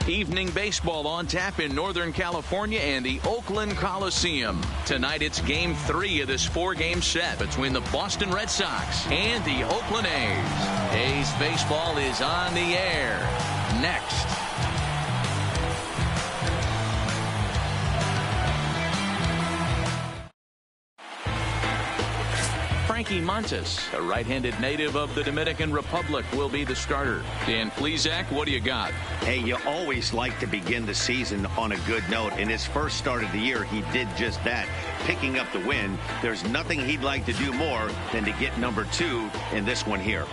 Evening baseball on tap in Northern California and the Oakland Coliseum. Tonight it's Game 3 of this 4-game set between the Boston Red Sox and the Oakland A's. A's baseball is on the air next. Frankie Montes, a right-handed native of the Dominican Republic, will be the starter. Dan Plesac, what do you got? Hey, you always like to begin the season on a good note. In his first start of the year, he did just that, picking up the win. There's nothing he'd like to do more than to get number 2 in this one here.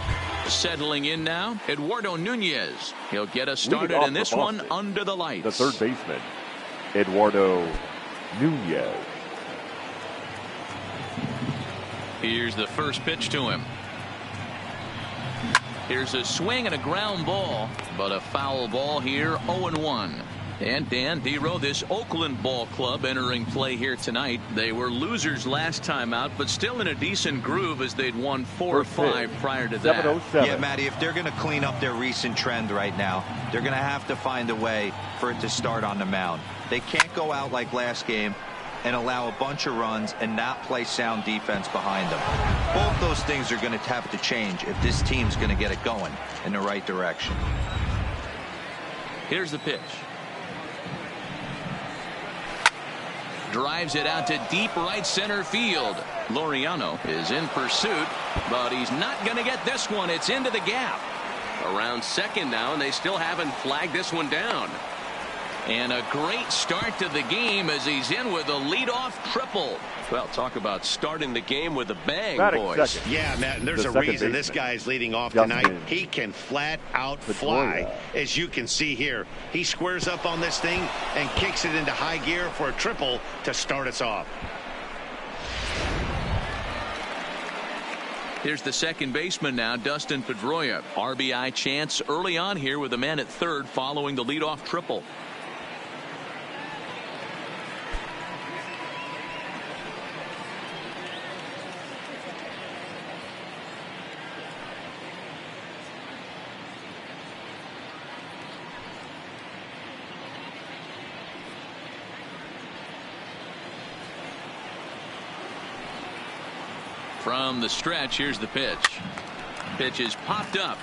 Settling in now, Eduardo Nunez. He'll get us started in this one under the lights. The third baseman, Eduardo Nunez. Here's the first pitch to him. Here's a swing and a ground ball, but a foul ball here, 0-1. And Dan Dero, this Oakland ball club entering play here tonight. They were losers last time out, but still in a decent groove as they'd won 4 or 5 prior to that. Yeah, Matty, if they're going to clean up their recent trend right now, they're going to have to find a way for it to start on the mound. They can't go out like last game and allow a bunch of runs and not play sound defense behind them. Both those things are going to have to change if this team's going to get it going in the right direction. Here's the pitch. Drives it out to deep right center field. Laureano is in pursuit, but he's not going to get this one. It's into the gap. Around second now, and they still haven't flagged this one down. And a great start to the game as he's in with a leadoff triple. Well, talk about starting the game with a bang, boys. Yeah, Matt, there's a reason this guy's leading off tonight. He can flat out fly, as you can see here. He squares up on this thing and kicks it into high gear for a triple to start us off. Here's the second baseman now, Dustin Pedroia. RBI chance early on here with a man at third following the leadoff triple. From the stretch, here's the pitch. Pitch is popped up,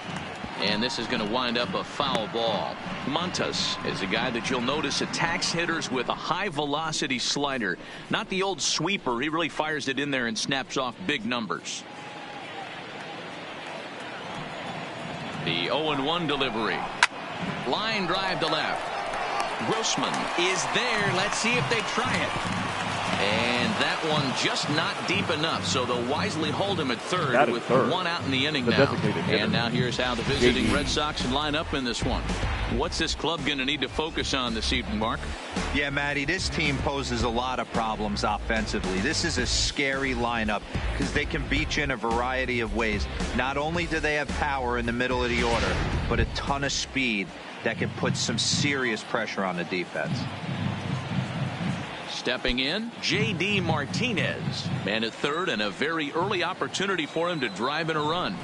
and this is going to wind up a foul ball. Montes is a guy that you'll notice attacks hitters with a high-velocity slider. Not the old sweeper. He really fires it in there and snaps off big numbers. The 0-1 delivery. Line drive to left. Grossman is there. Let's see if they try it. And that one just not deep enough, so they'll wisely hold him at third with one out in the inning now. And now here's how the visiting Red Sox line up in this one. What's this club going to need to focus on this evening, Mark? Yeah, Matty, this team poses a lot of problems offensively. This is a scary lineup because they can beat you in a variety of ways. Not only do they have power in the middle of the order, but a ton of speed that can put some serious pressure on the defense. Stepping in, J.D. Martinez. Man at third, and a very early opportunity for him to drive in a run.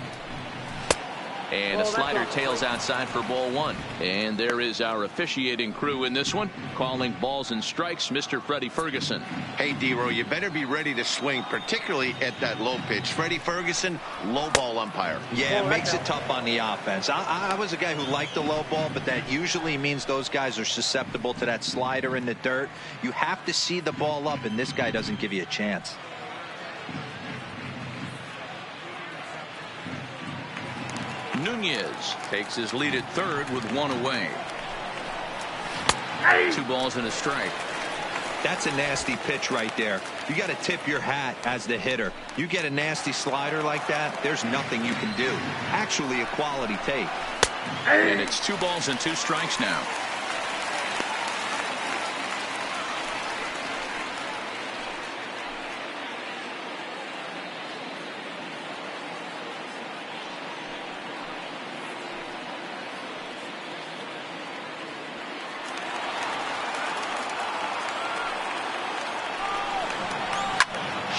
And a slider tails outside for ball 1. And there is our officiating crew in this one, calling balls and strikes, Mr. Freddie Ferguson. Hey, Dero, you better be ready to swing, particularly at that low pitch. Freddie Ferguson, low ball umpire. Yeah, it makes it tough on the offense. I was a guy who liked the low ball, but that usually means those guys are susceptible to that slider in the dirt. You have to see the ball up, and this guy doesn't give you a chance. Nunez takes his lead at third with one away. 2 balls and a strike. That's a nasty pitch right there. You got to tip your hat as the hitter. You get a nasty slider like that, there's nothing you can do. Actually a quality take. And it's 2 balls and 2 strikes now.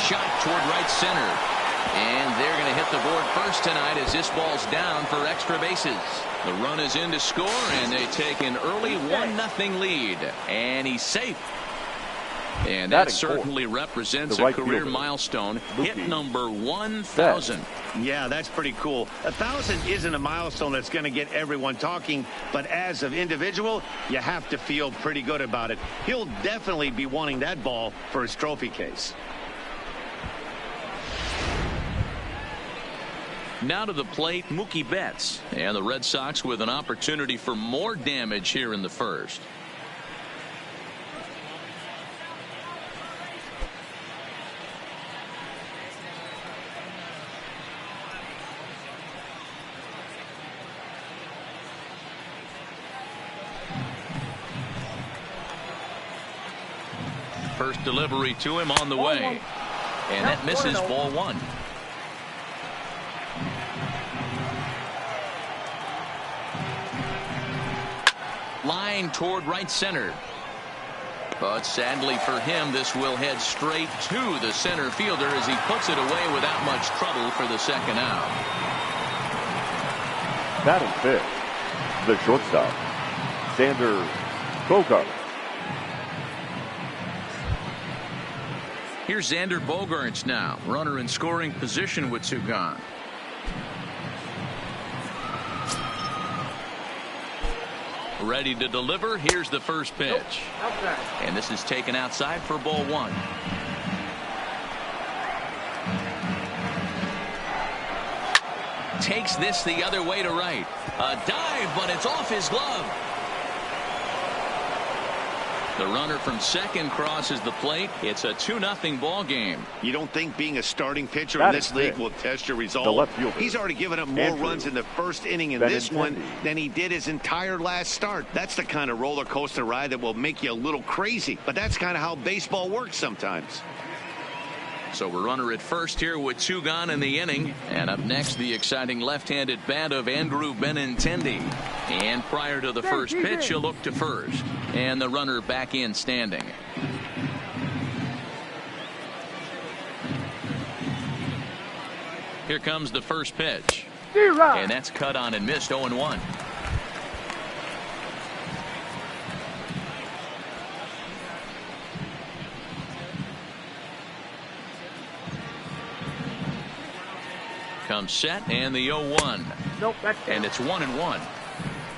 Shot toward right center, and they're going to hit the board first tonight as this ball's down for extra bases. The run is in to score, and they take an early 1-0 lead. And he's safe. And that certainly represents a career milestone. Hit number 1,000. Yeah, that's pretty cool. 1,000 isn't a milestone that's going to get everyone talking, but as an individual, you have to feel pretty good about it. He'll definitely be wanting that ball for his trophy case. Now to the plate, Mookie Betts. And the Red Sox with an opportunity for more damage here in the first. First delivery to him on the way. And that misses ball one. Line toward right center. But sadly for him, this will head straight to the center fielder as he puts it away without much trouble for the second out. Batting fifth, the shortstop, Xander Bogaerts. Here's Xander Bogaerts now. Runner in scoring position with two gone. Ready to deliver. Here's the first pitch. And this is taken outside for ball one. Takes this the other way to right. A dive, but it's off his glove. The runner from second crosses the plate. It's a 2-0 ball game. You don't think being a starting pitcher in this league will test your resolve? He's already given up more runs in the first inning in this one than he did his entire last start. That's the kind of roller coaster ride that will make you a little crazy. But that's kind of how baseball works sometimes. So we're runner at first here with two gone in the inning. And up next, the exciting left-handed bat of Andrew Benintendi. And prior to the first pitch, he'll look to first. And the runner back in standing. Here comes the first pitch. And that's cut on and missed. 0-1. Comes set and the 0-1. And it's 1-1.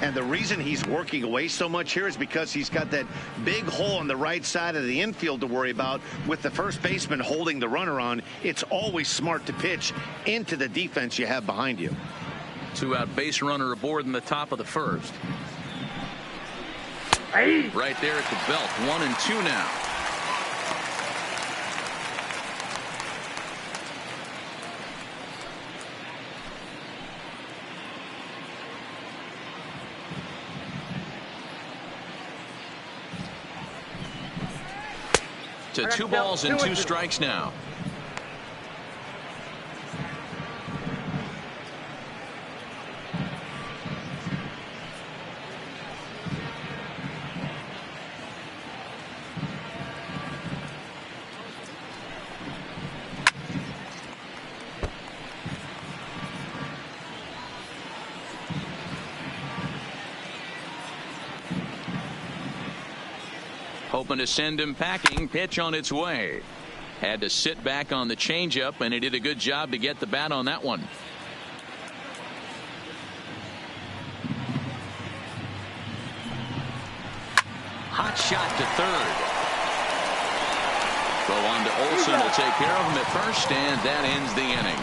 And the reason he's working away so much here is because he's got that big hole on the right side of the infield to worry about. With the first baseman holding the runner on, it's always smart to pitch into the defense you have behind you. Two-out base runner aboard in the top of the first. Right there at the belt. 1-2 now. To 2 balls and 2 strikes now. Hoping to send him packing. Pitch on its way. Had to sit back on the changeup, and he did a good job to get the bat on that one. Hot shot to third. Throw on to Olsen will take care of him at first, and that ends the inning.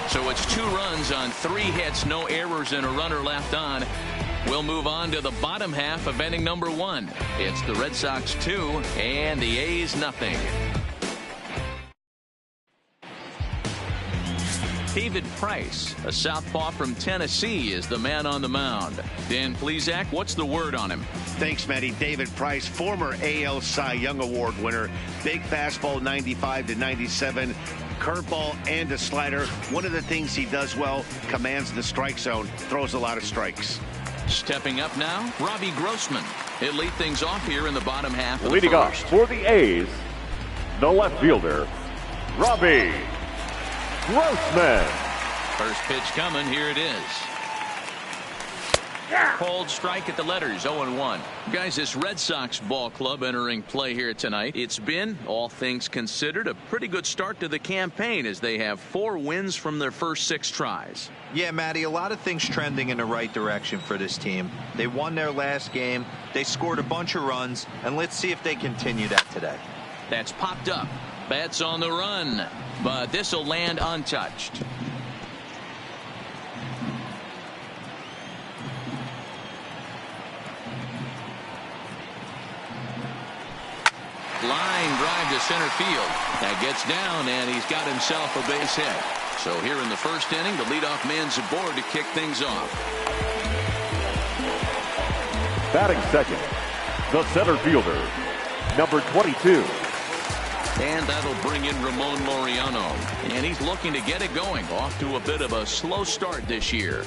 So it's 2 runs on 3 hits, no errors, and a runner left on. We'll move on to the bottom half of inning number 1. It's the Red Sox 2 and the A's nothing. David Price, a southpaw from Tennessee, is the man on the mound. Dan Plesac, what's the word on him? Thanks, Matty. David Price, former AL Cy Young Award winner. Big fastball, 95 to 97. Curveball and a slider. One of the things he does well, commands the strike zone, throws a lot of strikes. Stepping up now, Robbie Grossman. He'll lead things off here in the bottom half of the leading first. off for the A's, the left fielder, Robbie Grossman. First pitch coming. Here it is. Cold strike at the letters. 0-1. Guys, this Red Sox ball club entering play here tonight. It's been, all things considered, a pretty good start to the campaign as they have 4 wins from their first 6 tries. Yeah, Matty, a lot of things trending in the right direction for this team. They won their last game. They scored a bunch of runs, and let's see if they continue that today. That's popped up. Bats on the run, but this will land untouched. Line drive to center field. That gets down, and he's got himself a base hit. So here in the first inning, the leadoff man's aboard to kick things off. Batting second, the center fielder, number 22. And that'll bring in Ramon Laureano. And he's looking to get it going. Off to a bit of a slow start this year.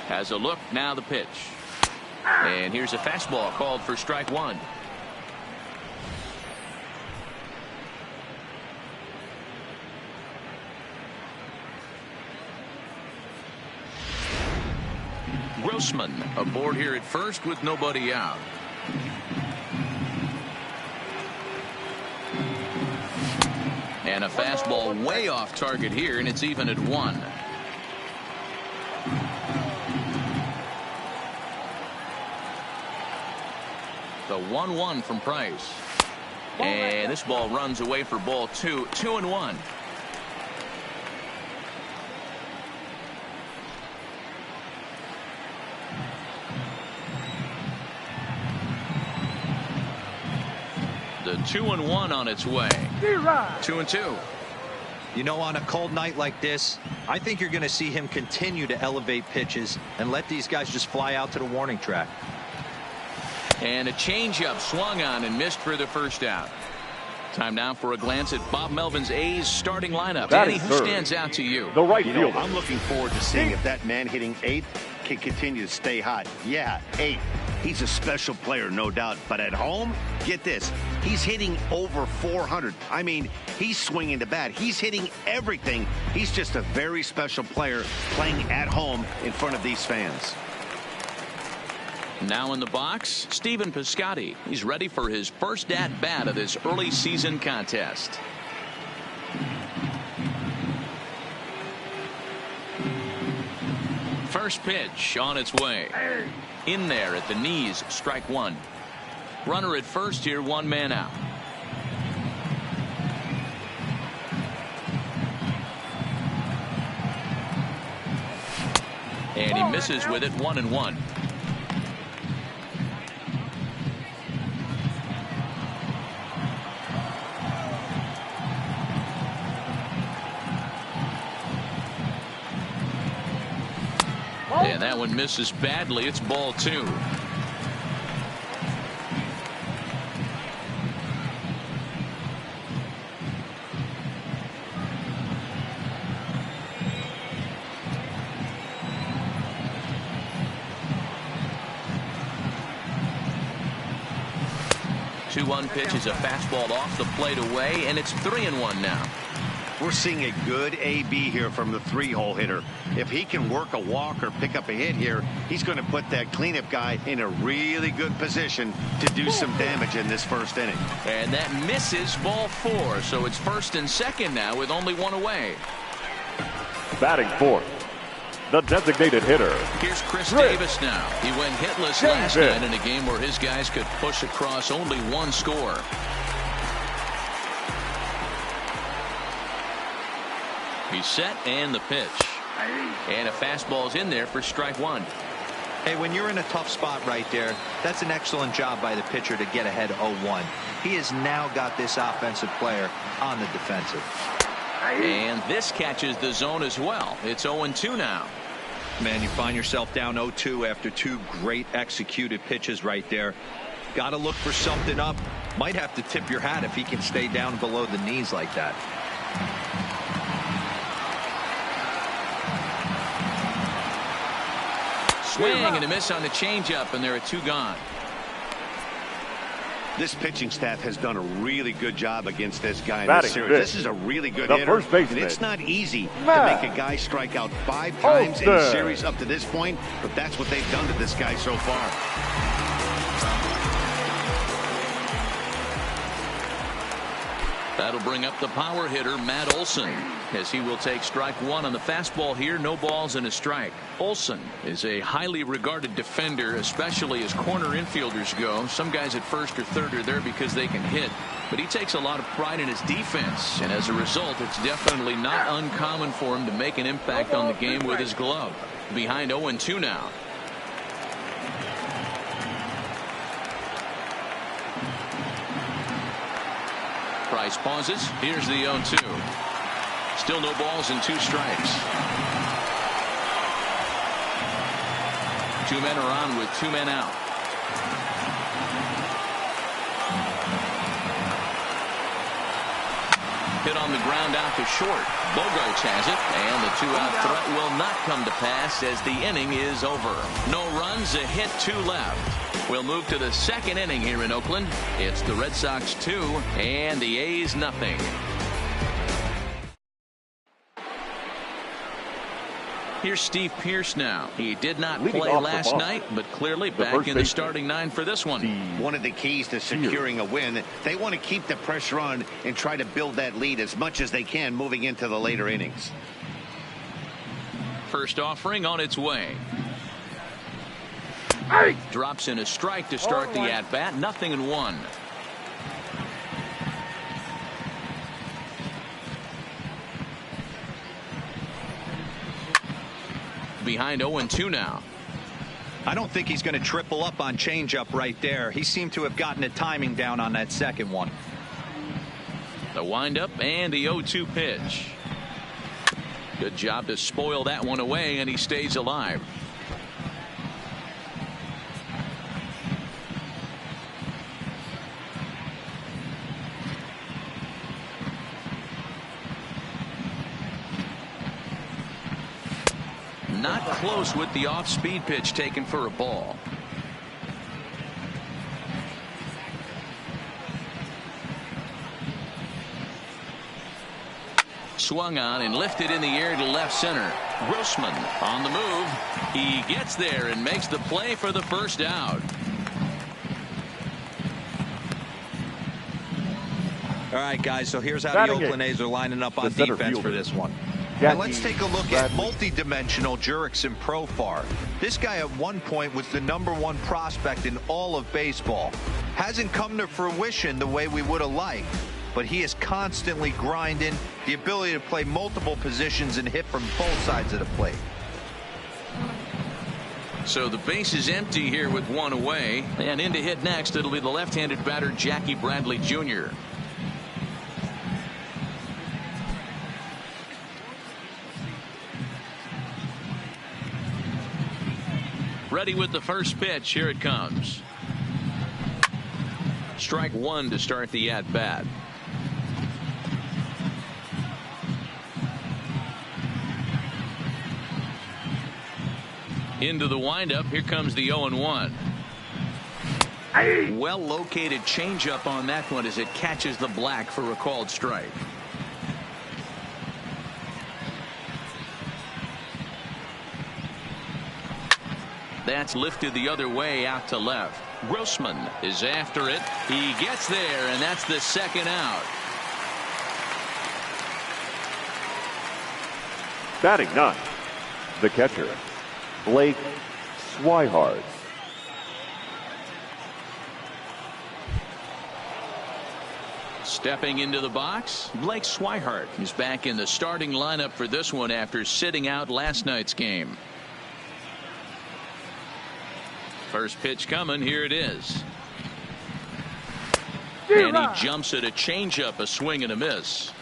Has a look, now the pitch. And here's a fastball called for strike 1. Grossman aboard here at first with nobody out. And a fastball way off target here, and it's even at 1. The 1-1 from Price. And this ball runs away for ball 2. 2-1. The 2-1 on its way. 2-2. You know, on a cold night like this, I think you're going to see him continue to elevate pitches and let these guys just fly out to the warning track. And a changeup swung on and missed for the first out. Time now for a glance at Bob Melvin's A's starting lineup. Danny, who stands out to you? The right fielder. fielder. I'm looking forward to seeing if that man hitting 8th can continue to stay hot. Yeah, 8. He's a special player, no doubt. But at home, get this. He's hitting over 400. I mean, he's swinging the bat. He's hitting everything. He's just a very special player playing at home in front of these fans. Now in the box, Stephen Piscotty. He's ready for his first at-bat of this early season contest. First pitch on its way. In there at the knees, strike 1. Runner at first here, 1 man out. And he misses with it, 1-1. And that one misses badly. It's ball 2. Two-one pitch is a fastball off the plate away, and it's 3-1 now. We're seeing a good AB here from the 3-hole hitter. If he can work a walk or pick up a hit here, he's going to put that cleanup guy in a really good position to do some damage in this first inning. And that misses, ball 4. So it's first and second now with only 1 away. Batting fourth, the designated hitter. Here's Chris Davis now. He went hitless last night in a game where his guys could push across only 1 score. He's set, and the pitch. And a fastball's in there for strike 1. Hey, when you're in a tough spot right there, that's an excellent job by the pitcher to get ahead 0-1. He has now got this offensive player on the defensive. And this catches the zone as well. It's 0-2 now. Man, you find yourself down 0-2 after 2 great executed pitches right there. Got to look for something up. Might have to tip your hat if he can stay down below the knees like that. Swing and a miss on the changeup, and there are 2 gone. This pitching staff has done a really good job against this guy in Batting this series. fifth, This is a really good the hitter. first baseman, And it's not easy to Matt make a guy strike out 5 times in a Olson. series up to this point, but that's what they've done to this guy so far. That'll bring up the power hitter, Matt Olson, as he will take strike one on the fastball here. No balls and a strike. Olson is a highly regarded defender, especially as corner infielders go. Some guys at first or third are there because they can hit, but he takes a lot of pride in his defense, and as a result, it's definitely not uncommon for him to make an impact on the game with his glove. Behind 0-2 now. Price pauses. Here's the 0-2. Still no balls and 2 strikes. 2 men are on with 2 men out. Hit on the ground out to short. Bogarts has it, and the 2-out threat will not come to pass as the inning is over. No runs, a hit, 2 left. We'll move to the second inning here in Oakland. It's the Red Sox 2 and the A's nothing. Here's Steve Pearce now. He did not Leading play off the last ball, night, but clearly the back first in the baseman, starting 9 for this one. One of the keys to securing a win, they want to keep the pressure on and try to build that lead as much as they can moving into the later innings. First offering on its way. Drops in a strike to start the at-bat. 0-1. Behind 0-2 now. I don't think he's going to triple up on changeup right there. He seemed to have gotten the timing down on that second one. The windup and the 0-2 pitch. Good job to spoil that one away, and he stays alive. Not close with the off-speed pitch taken for a ball. Swung on and lifted in the air to left center. Grossman on the move. He gets there and makes the play for the first out. All right, guys, so here's how the Batting Oakland A's are lining up on the center defense for fielder, this one. Jackie And let's take a look at multi-dimensional Jurickson Profar. This guy at one point was the #1 prospect in all of baseball. Hasn't come to fruition the way we would have liked, but he is constantly grinding, the ability to play multiple positions and hit from both sides of the plate. So the base is empty here with 1 away, and in to hit next it'll be the left-handed batter Jackie Bradley Jr. Ready with the first pitch. Here it comes. Strike 1 to start the at-bat. Into the windup. Here comes the 0-1. Well located changeup on that one as it catches the black for a called strike. That's lifted the other way out to left. Grossman is after it. He gets there, and that's the second out. Batting 9, the catcher, Blake Swihart. Stepping into the box, Blake Swihart is back in the starting lineup for this one after sitting out last night's game. First pitch coming. Here it is. And he jumps at a changeup, a swing and a miss.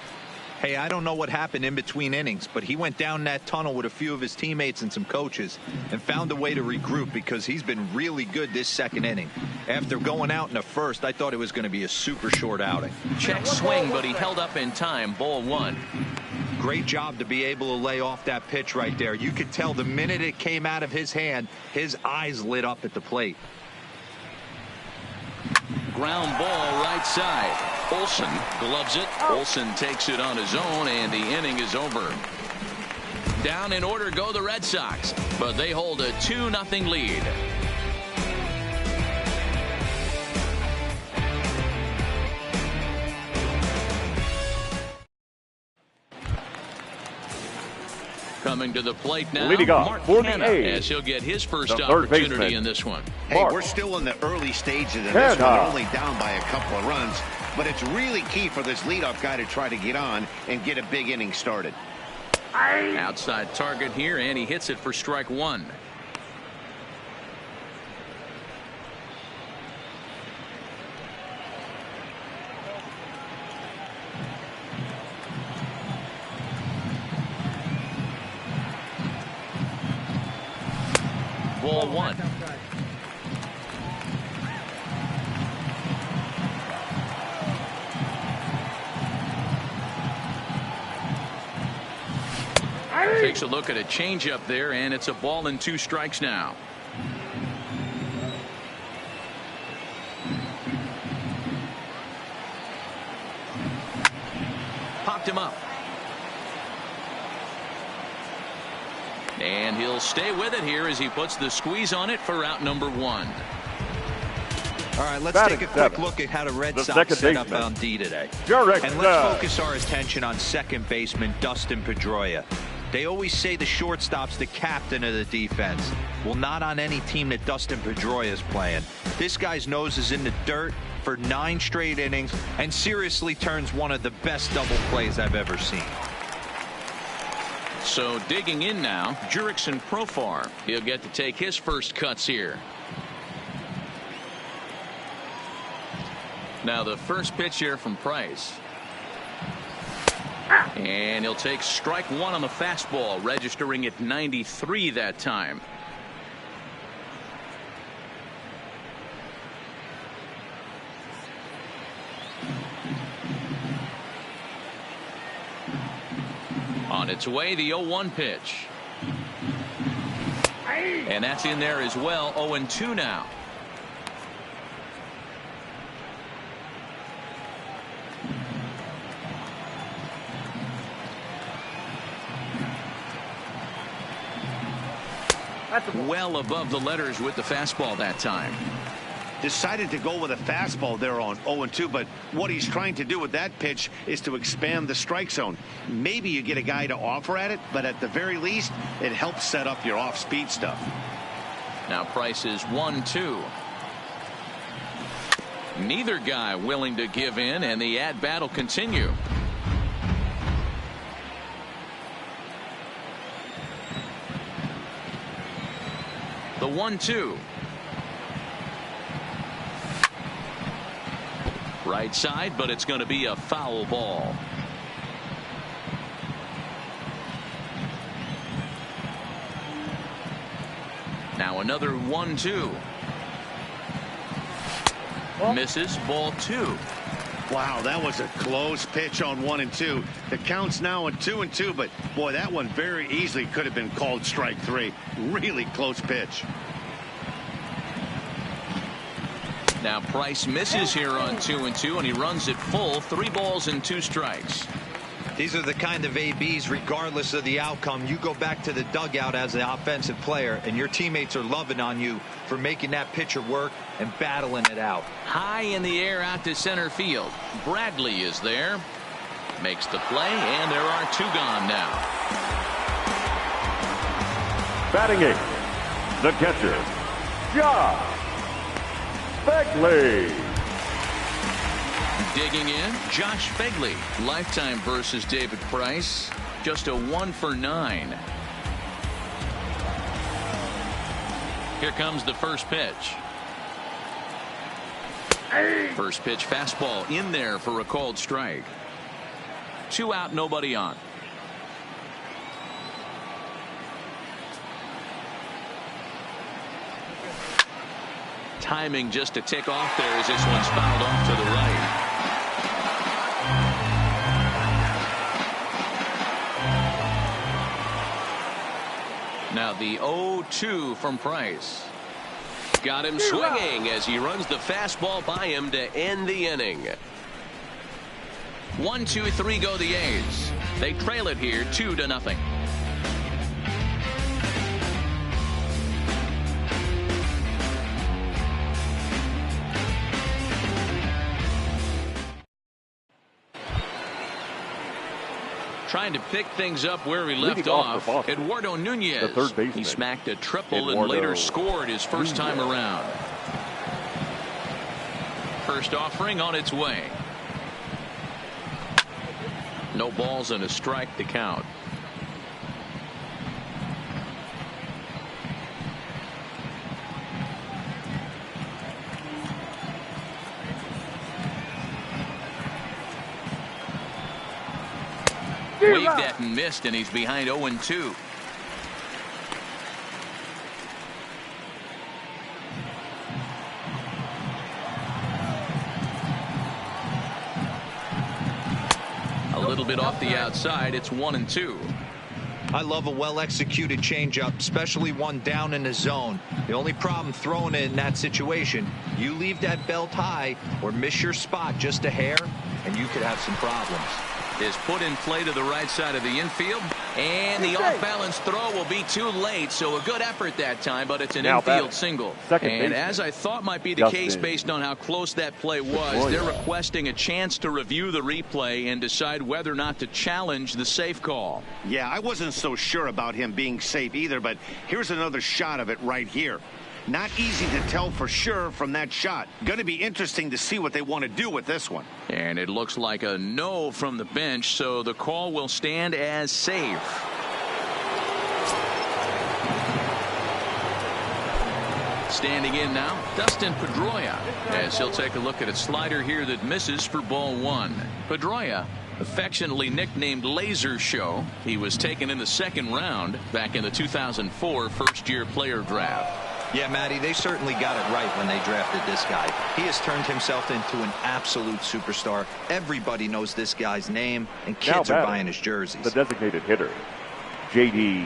Hey, I don't know what happened in between innings, but he went down that tunnel with a few of his teammates and some coaches and found a way to regroup because he's been really good this second inning. After going out in the first, I thought it was going to be a super short outing. Check swing, but he held up in time. Ball 1. Great job to be able to lay off that pitch right there. You could tell the minute it came out of his hand, his eyes lit up at the plate. ground ball right side. Olsen gloves it. Olsen takes it on his own, and the inning is over. Down in order go the Red Sox, but they hold a 2-0 lead. Coming to the plate now, leading off Mark for the Hanna, A's, as he'll get his first the third opportunity baseman. in this one. Hey, Mark we're still in the early stages of this Hanna. one, only down by a couple of runs, but it's really key for this leadoff guy to try to get on and get a big inning started. Outside target here, and he hits it for strike one. Ball one. Takes a look at a changeup there, and it's a ball and 2 strikes now. Popped him up. And he'll stay with it here as he puts the squeeze on it for out number 1. All right, let's Batting take a quick seven. look at how the Red The Sox second set up baseman. on D today. Jurek And let's focus our attention on second baseman Dustin Pedroia. They always say the shortstop's the captain of the defense. Well, not on any team that Dustin Pedroia is playing. This guy's nose is in the dirt for 9 straight innings and seriously turns one of the best double plays I've ever seen. So digging in now, Jurickson Profar. He'll get to take his first cuts here. Now the first pitch here from Price. And he'll take strike one on the fastball, registering at 93 that time. On its way, the 0-1 pitch. And that's in there as well. 0-2 now. Well above the letters with the fastball that time. Decided to go with a fastball there on 0-2, but what he's trying to do with that pitch is to expand the strike zone. Maybe you get a guy to offer at it, but at the very least, it helps set up your off-speed stuff. Now Price is 1-2. Neither guy willing to give in, and the at-bat will continue. The 1-2. Right side, but it's going to be a foul ball. Now another 1-2. Misses, ball 2. Wow, that was a close pitch on 1-2. The count's now at 2-2, but boy, that one very easily could have been called strike 3. Really close pitch. Now Price misses here on 2-2, and he runs it full. 3 balls and 2 strikes. These are the kind of ABs, regardless of the outcome, you go back to the dugout as an offensive player, and your teammates are loving on you for making that pitcher work and battling it out. High in the air out to center field. Bradley is there. Makes the play, and there are 2 gone now. Batting 8th, the catcher, Josh Begley. Digging in, Josh Begley. Lifetime versus David Price. Just a 1 for 9. Here comes the first pitch. First pitch fastball in there for a called strike. 2 out, nobody on. Timing just to tick off there as this one's fouled off to the right. Now the 0-2 from Price. got him swinging as he runs the fastball by him to end the inning. 1-2-3 go the A's. They trail it here 2-0. Trying to pick things up where he left off. Eduardo Nunez. The third baseman. He smacked a triple and later scored his first time around. First offering on its way. No balls and a strike to count. Waved at and missed, and he's behind 0-2. A little bit off the outside. It's 1-2. I love a well-executed changeup, especially one down in the zone. The only problem throwing it in that situation, you leave that belt high or miss your spot just a hair, and you could have some problems. Is put in play to the right side of the infield, and the off-balance throw will be too late, so a good effort that time, but it's an infield single. And as I thought might be the case based on how close that play was, they're requesting a chance to review the replay and decide whether or not to challenge the safe call. Yeah, I wasn't so sure about him being safe either, but here's another shot of it right here. Not easy to tell for sure from that shot. Going to be interesting to see what they want to do with this one. And it looks like a no from the bench, so the call will stand as safe. Standing in now, Dustin Pedroia, as he'll take a look at a slider here that misses for ball one. Pedroia, affectionately nicknamed Laser Show. He was taken in the second round back in the 2004 first-year player draft. Yeah, Matty, they certainly got it right when they drafted this guy. He has turned himself into an absolute superstar. Everybody knows this guy's name, and kids are buying his jerseys. The designated hitter, J.D.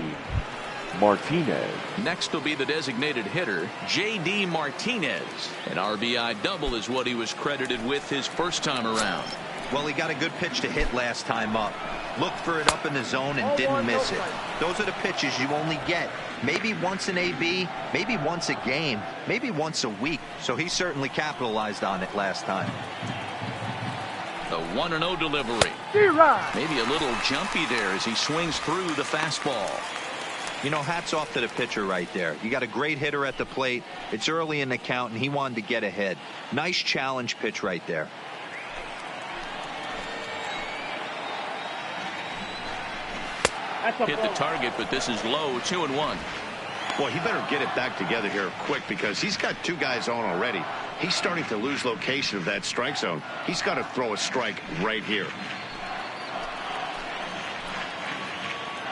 Martinez. Next will be the designated hitter, J.D. Martinez. An RBI double is what he was credited with his first time around. Well, he got a good pitch to hit last time up. Looked for it up in the zone and didn't miss it. Those are the pitches you only get. Maybe once an AB, maybe once a game, maybe once a week. So he certainly capitalized on it last time. The 1-0 delivery. Maybe a little jumpy there as he swings through the fastball. You know, hats off to the pitcher right there. You got a great hitter at the plate. It's early in the count, and he wanted to get ahead. Nice challenge pitch right there. Hit the target, but this is low, 2-1. Well, he better get it back together here quick because he's got two guys on already. He's starting to lose location of that strike zone. He's got to throw a strike right here.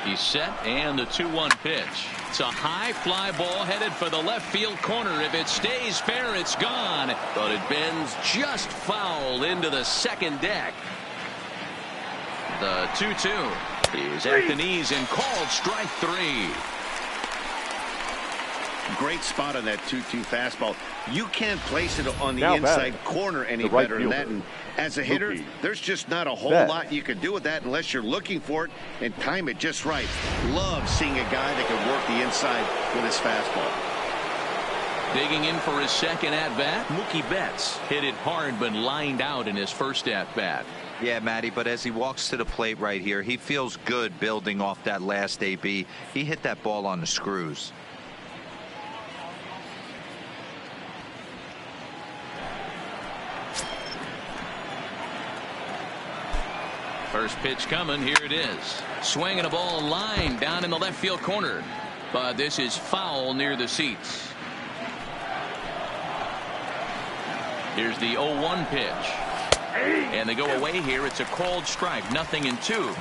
He's set, and the 2-1 pitch. It's a high fly ball headed for the left field corner. If it stays fair, it's gone. But it bends just foul into the second deck. The 2-2 is at the knees and called strike three. Great spot on that 2-2 fastball. You can't place it on the inside corner any better than that. And as a hitter, there's just not a whole lot you can do with that unless you're looking for it and time it just right. Love seeing a guy that can work the inside with his fastball. Digging in for his second at-bat, Mookie Betts hit it hard but lined out in his first at-bat. Yeah, Matty, but as he walks to the plate right here, he feels good building off that last AB. He hit that ball on the screws. First pitch coming. Here it is. Swinging a ball line down in the left field corner. But this is foul near the seats. Here's the 0-1 pitch. And they go away here. It's a called strike. 0-2.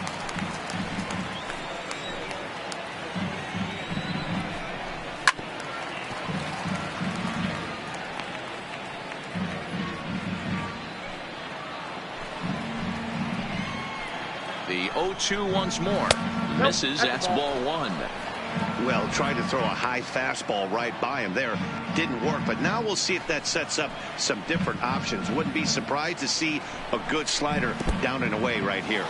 The 0-2 once more. Misses. That's ball one. Well, tried to throw a high fastball right by him there. didn't work. But now we'll see if that sets up some different options. Wouldn't be surprised to see a good slider down and away right here.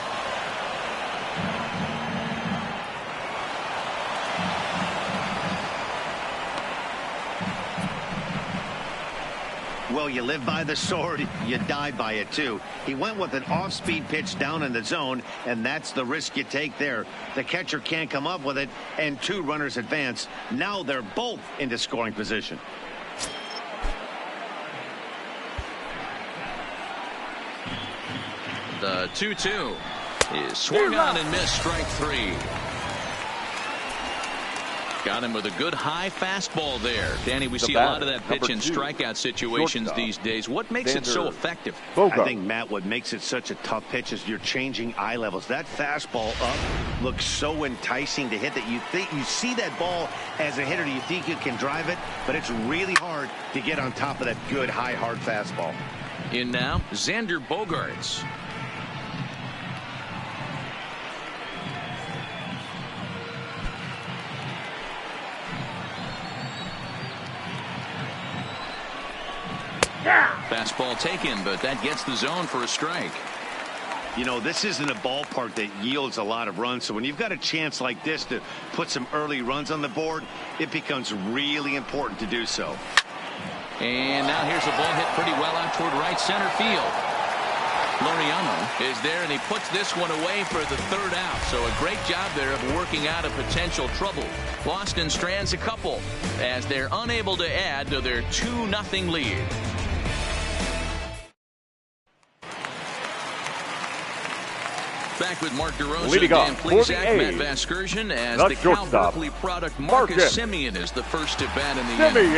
Well, you live by the sword, you die by it too. He went with an off-speed pitch down in the zone, and that's the risk you take there. The catcher can't come up with it, and 2 runners advance. Now they're both into scoring position. The 2-2 is swung on and missed, strike 3. Got him with a good high fastball there. Danny, we see a lot of that pitch in strikeout situations these days. What makes it so effective? I think, Matt, what makes it such a tough pitch is you're changing eye levels. That fastball up looks so enticing to hit that you see that ball as a hitter. You think you can drive it, but it's really hard to get on top of that good high hard fastball. In now, Xander Bogaerts. Fastball taken, but that gets the zone for a strike. You know, this isn't a ballpark that yields a lot of runs, so when you've got a chance like this to put some early runs on the board, it becomes really important to do so. And now here's a ball hit pretty well out toward right center field. Laureano is there, and he puts this one away for the 3rd out. So a great job there of working out a potential trouble. Boston strands a couple as they're unable to add to their 2-0 lead. Back with Mark DeRosa, Dan Plesac, Matt Vasgersian, as the Cal Berkeley product Marcus Semien is the first to bat in the inning.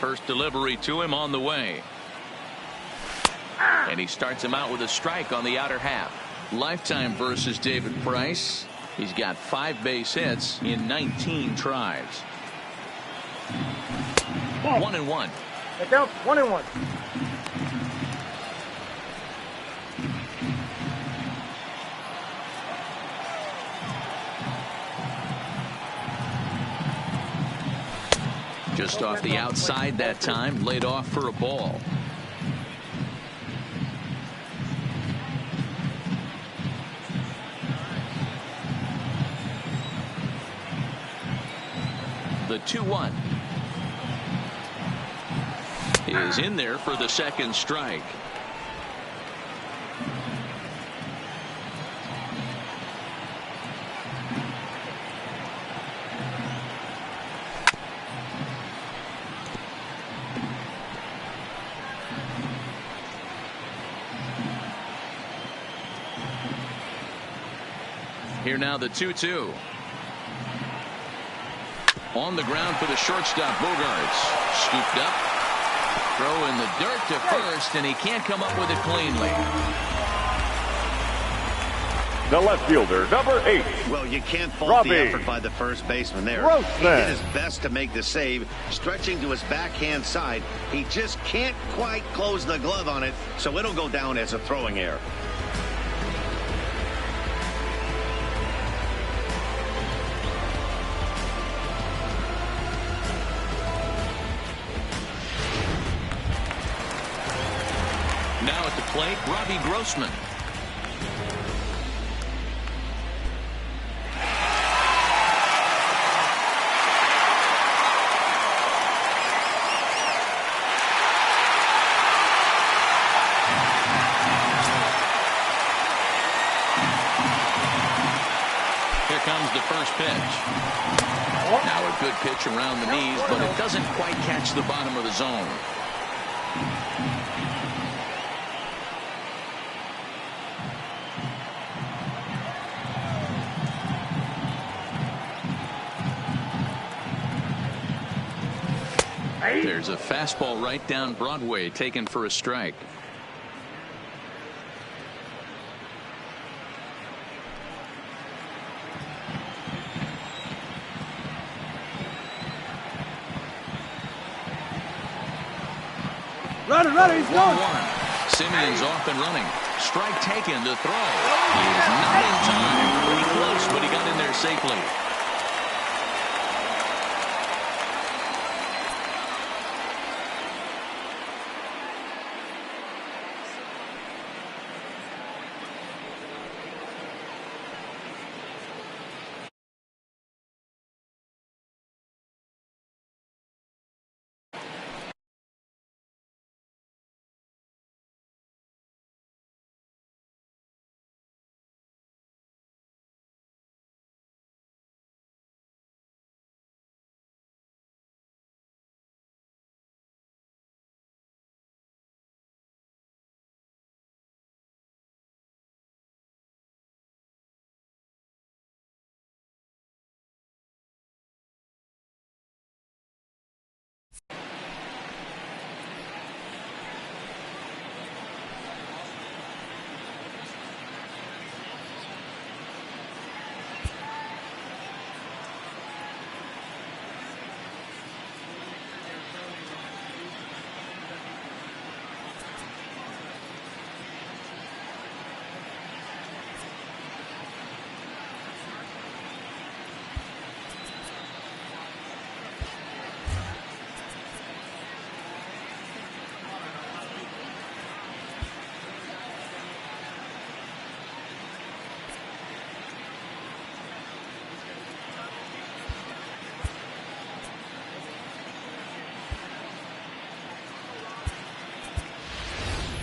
First delivery to him on the way. And he starts him out with a strike on the outer half. Lifetime versus David Price. He's got 5 base hits in 19 tries. 1-1. Get down, 1-1. Just off the outside that time, laid off for a ball. The 2-1 is in there for the 2nd strike. Here now the 2-2. On the ground for the shortstop, Bogaerts. Scooped up. Throw in the dirt to first, and he can't come up with it cleanly. The left fielder, number 8. Well, you can't fault the effort by the first baseman there. He did his best to make the save, stretching to his backhand side. He just can't quite close the glove on it, so it'll go down as a throwing error. Now at the plate, Robbie Grossman. Here comes the first pitch. Now a good pitch around the knees, but it doesn't quite catch the bottom of the zone. There's a fastball right down Broadway, taken for a strike. Runner, he's going. 1-1. Simeon's off and running. Strike taken to throw. He is not in time. Pretty close, but he got in there safely.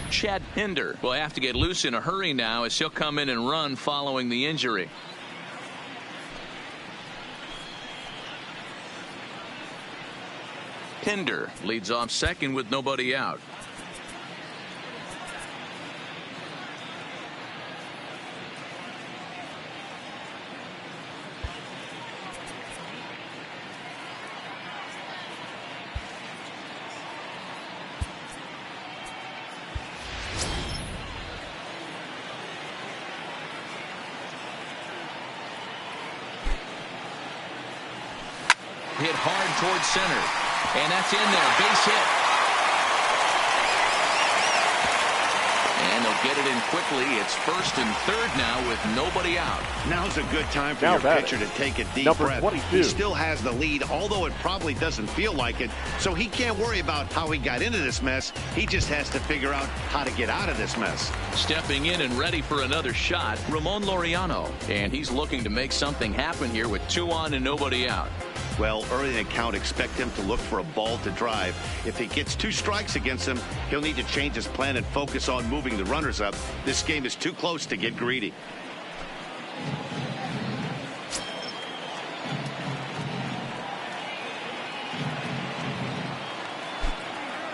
Chad Pinder will have to get loose in a hurry now as he'll come in and run following the injury. Pinder leads off second with nobody out. Hit hard towards center. And that's in there. Base hit. And they'll get it in quickly. It's first and third now with nobody out. Now's a good time for your pitcher to take a deep breath. 22. He still has the lead, although it probably doesn't feel like it. So he can't worry about how he got into this mess. He just has to figure out how to get out of this mess. Stepping in and ready for another shot, Ramon Laureano. And he's looking to make something happen here with 2 on and nobody out. Well, early in the count, expect him to look for a ball to drive. If he gets 2 strikes against him, he'll need to change his plan and focus on moving the runners up. This game is too close to get greedy.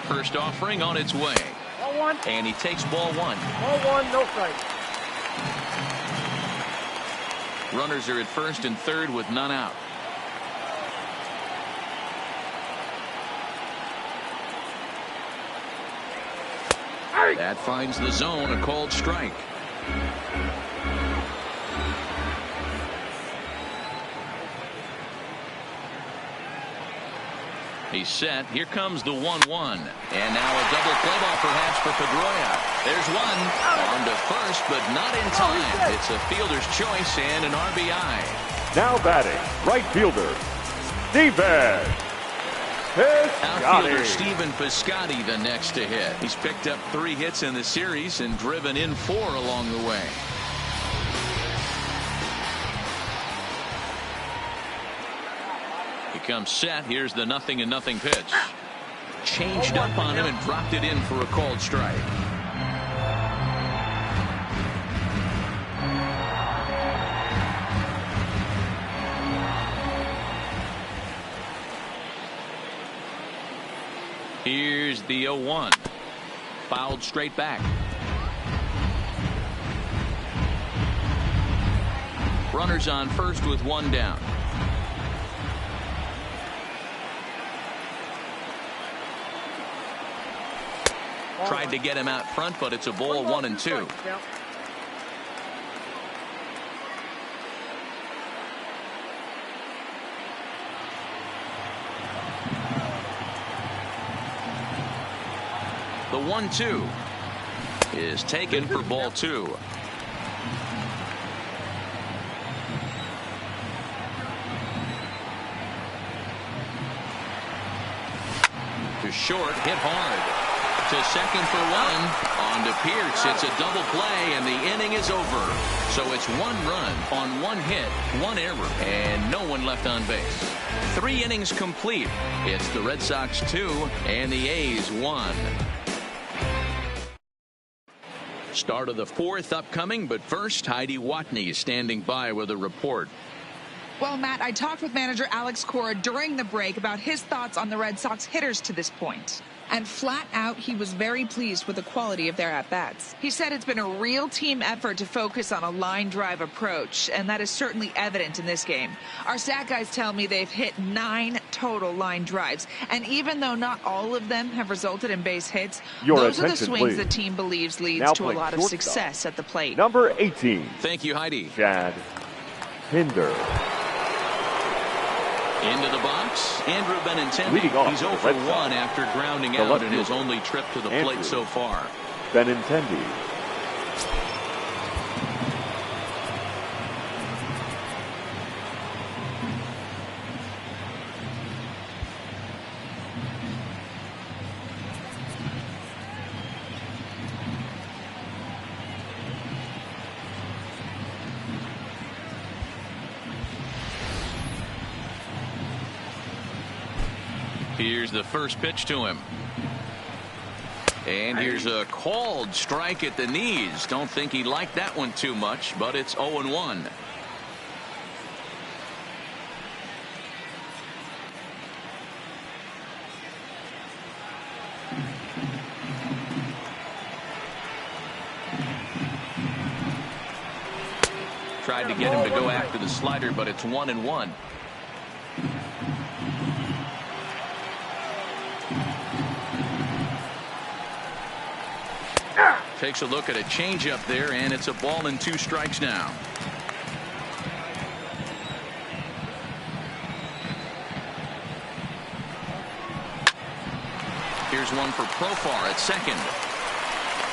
First offering on its way. Ball 1. And he takes ball 1. Ball 1, no strike. Runners are at first and third with none out. That finds the zone, a called strike. He's set. Here comes the 1-1. And now a double play ball perhaps for Pedroia. There's one. On to first, but not in time. It's a fielder's choice and an RBI. Now batting, right fielder, Steven Outfielder Piscotty. Stephen Piscotty the next to hit. He's picked up 3 hits in the series and driven in 4 along the way. He comes set. Here's the 0-0 pitch. Changed up on him and dropped it in for a called strike. Here's the 0-1. Fouled straight back. Runners on first with 1 down. Tried to get him out front, but it's a ball 1-2. The 1-2 is taken for ball 2. To short, hit hard. To second for 1. On to Pierce. It's a double play, and the inning is over. So it's 1 run on 1 hit, 1 error, and no one left on base. 3 innings complete. It's the Red Sox 2 and the A's 1. Start of the 4th upcoming, but first, Heidi Watney is standing by with a report. Well, Matt, I talked with manager Alex Cora during the break about his thoughts on the Red Sox hitters to this point. And flat out, he was very pleased with the quality of their at-bats. He said it's been a real team effort to focus on a line drive approach, and that is certainly evident in this game. Our stat guys tell me they've hit 9 total line drives, and even though not all of them have resulted in base hits, those are the swings the team believes leads to a lot of success at the plate. Number 18. Thank you, Heidi. Chad Pinder. Into the box, Andrew Benintendi. He's 0 for 1 after grounding out in his only trip to the plate so far. Benintendi. Here's the first pitch to him. And here's a called strike at the knees. Don't think he liked that one too much, but it's 0-1. Tried to get him to go after the slider, but it's 1-1. Takes a look at a changeup there, and it's a ball and 2 strikes now. Here's one for Profar at second.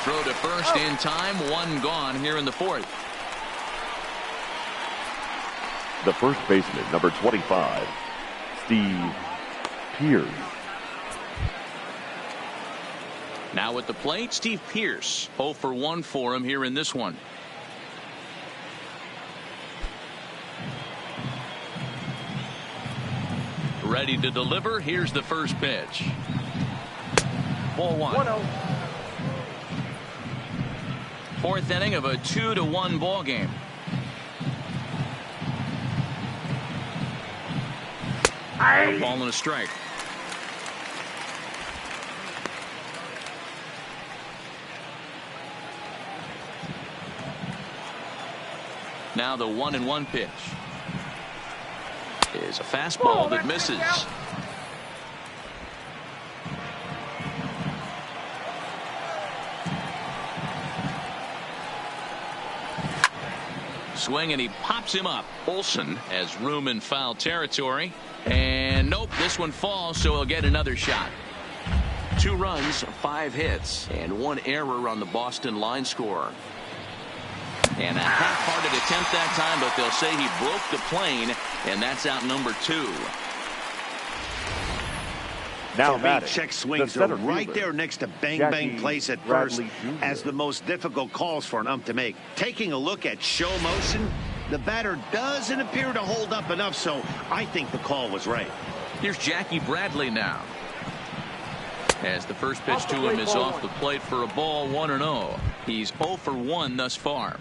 Throw to first in time. 1 gone here in the 4th. The first baseman, number 25, Steve Pierce. Now at the plate, Steve Pierce. 0 for 1 for him here in this one. Ready to deliver. Here's the first pitch. Ball 1. 1-0. 4th inning of a 2-1 ball game. A ball and a strike. Now the 1-1 pitch is a fastball that misses. Swing, and he pops him up. Olsen has room in foul territory. And nope, this one falls, so he'll get another shot. 2 runs, 5 hits, and 1 error on the Boston line score. And a half-hearted attempt that time, but they'll say he broke the plane, and that's out number 2. Now Matt, check swings are right there next to bang place at first as the most difficult calls for an ump to make. Taking a look at show motion, the batter doesn't appear to hold up enough, so I think the call was right. Here's Jackie Bradley now. As the first pitch to him is off the plate for a ball, 1-0. He's 0 for 1 thus far.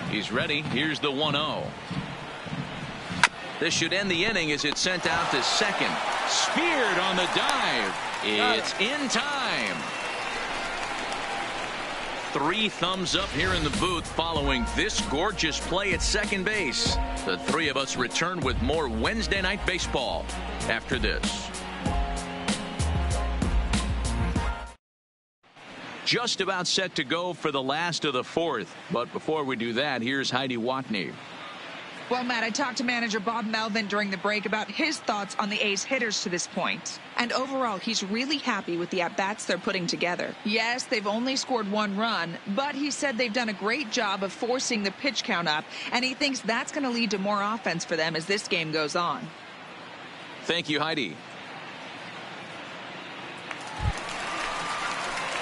He's ready. Here's the 1-0. This should end the inning as it's sent out to second. Speared on the dive. It's in time. 3 thumbs up here in the booth following this gorgeous play at second base. The 3 of us return with more Wednesday Night Baseball after this. Just about set to go for the last of the 4th. But before we do that, here's Heidi Watney. Well, Matt, I talked to manager Bob Melvin during the break about his thoughts on the A's hitters to this point. And overall, he's really happy with the at-bats they're putting together. Yes, they've only scored 1 run, but he said they've done a great job of forcing the pitch count up, and he thinks that's going to lead to more offense for them as this game goes on. Thank you, Heidi.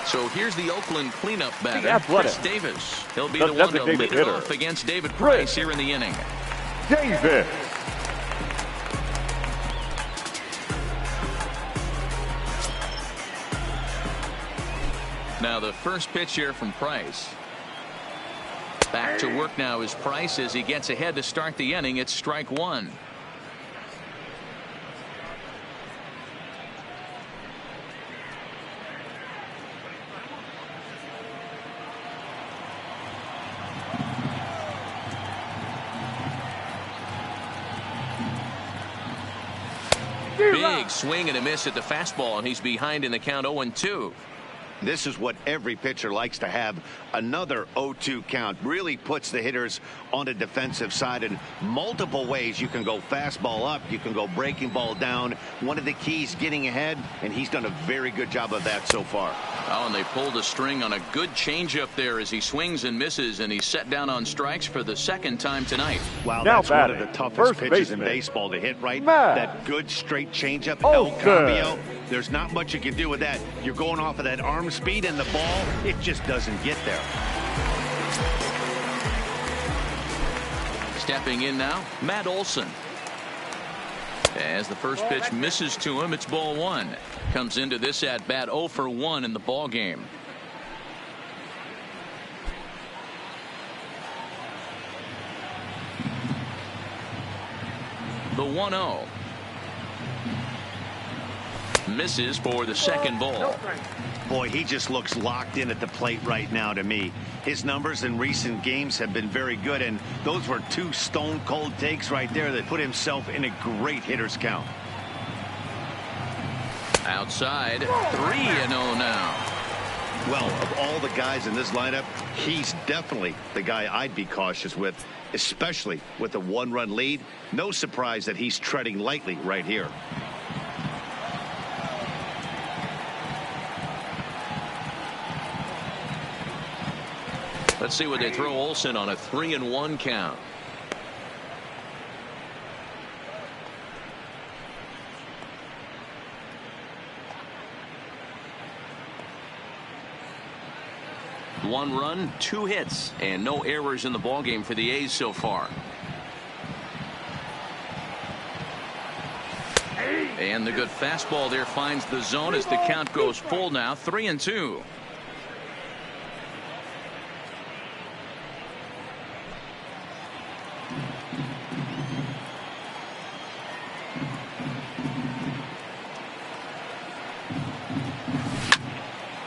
So here's the Oakland cleanup batter, Chris Davis. He'll be the one to lead it off against David Price here in the inning. Davis. Now the first pitch here from Price. Back to work now is Price as he gets ahead to start the inning. It's strike 1. Big swing and a miss at the fastball, and he's behind in the count 0-2. This is what every pitcher likes to have. Another 0-2 count really puts the hitters on the defensive side in multiple ways. You can go fastball up, you can go breaking ball down. One of the keys, getting ahead, and he's done a very good job of that so far. Oh, and they pulled a string on a good changeup there as he swings and misses, and he's set down on strikes for the second time tonight. Wow, now that's one of the toughest pitches in baseball to hit, right? That good straight changeup, El Cambio. There's not much you can do with that. You're going off of that arm speed, and the ball, it just doesn't get there. Stepping in now, Matt Olson. As the first pitch misses to him, it's ball 1. Comes into this at bat 0 for 1 in the ball game. The 1-0. Misses for the second ball. Boy, he just looks locked in at the plate right now to me. His numbers in recent games have been very good, and those were 2 stone-cold takes right there that put himself in a great hitter's count. Outside, 3-0 now. Well, of all the guys in this lineup, he's definitely the guy I'd be cautious with, especially with a 1-run lead. No surprise that he's treading lightly right here. Let's see what they throw Olson on a 3-1 count. One run, 2 hits, and no errors in the ballgame for the A's so far. And the good fastball there finds the zone as the count goes full now, 3-2.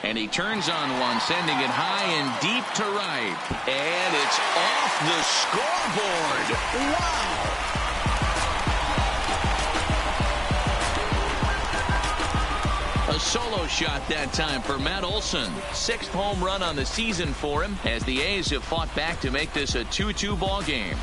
And he turns on one, sending it high and deep to right. And it's off the scoreboard. Wow. A solo shot that time for Matt Olson. 6th home run on the season for him as the A's have fought back to make this a 2-2 ball game.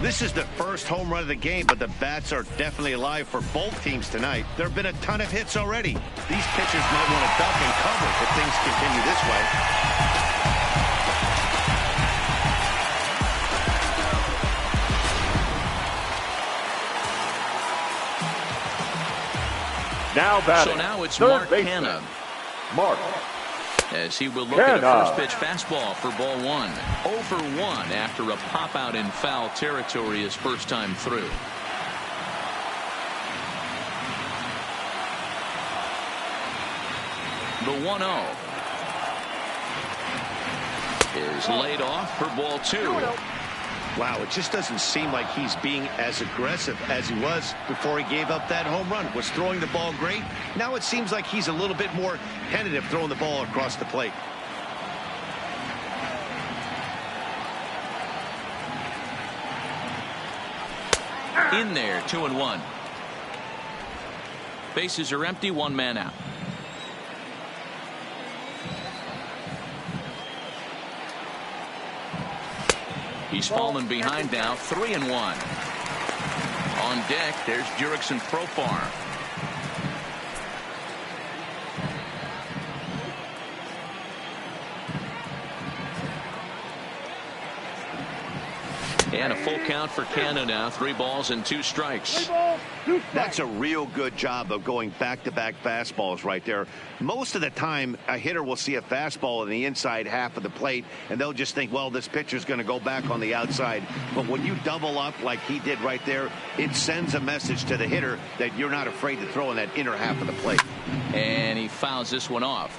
This is the first home run of the game, but the bats are definitely alive for both teams tonight. There have been a ton of hits already. These pitchers might want to duck and cover if things continue this way. Now batting. So now it's Mark Hanna. Mark. As he will look at a first pitch fastball for ball 1. 0 for 1 after a pop out in foul territory his first time through. The 1-0 is laid off for ball 2. Wow, it just doesn't seem like he's being as aggressive as he was before he gave up that home run. Was throwing the ball great. Now it seems like he's a little bit more tentative throwing the ball across the plate. In there, 2-1. Bases are empty, one man out. He's fallen behind now, 3-1. On deck, there's Jurickson Profar. And a full count for Canada now. 3 balls and 2 strikes. That's a real good job of going back-to-back fastballs right there. Most of the time, a hitter will see a fastball in the inside half of the plate, and they'll just think, well, this pitcher's going to go back on the outside. But when you double up like he did right there, it sends a message to the hitter that you're not afraid to throw in that inner half of the plate. And he fouls this one off.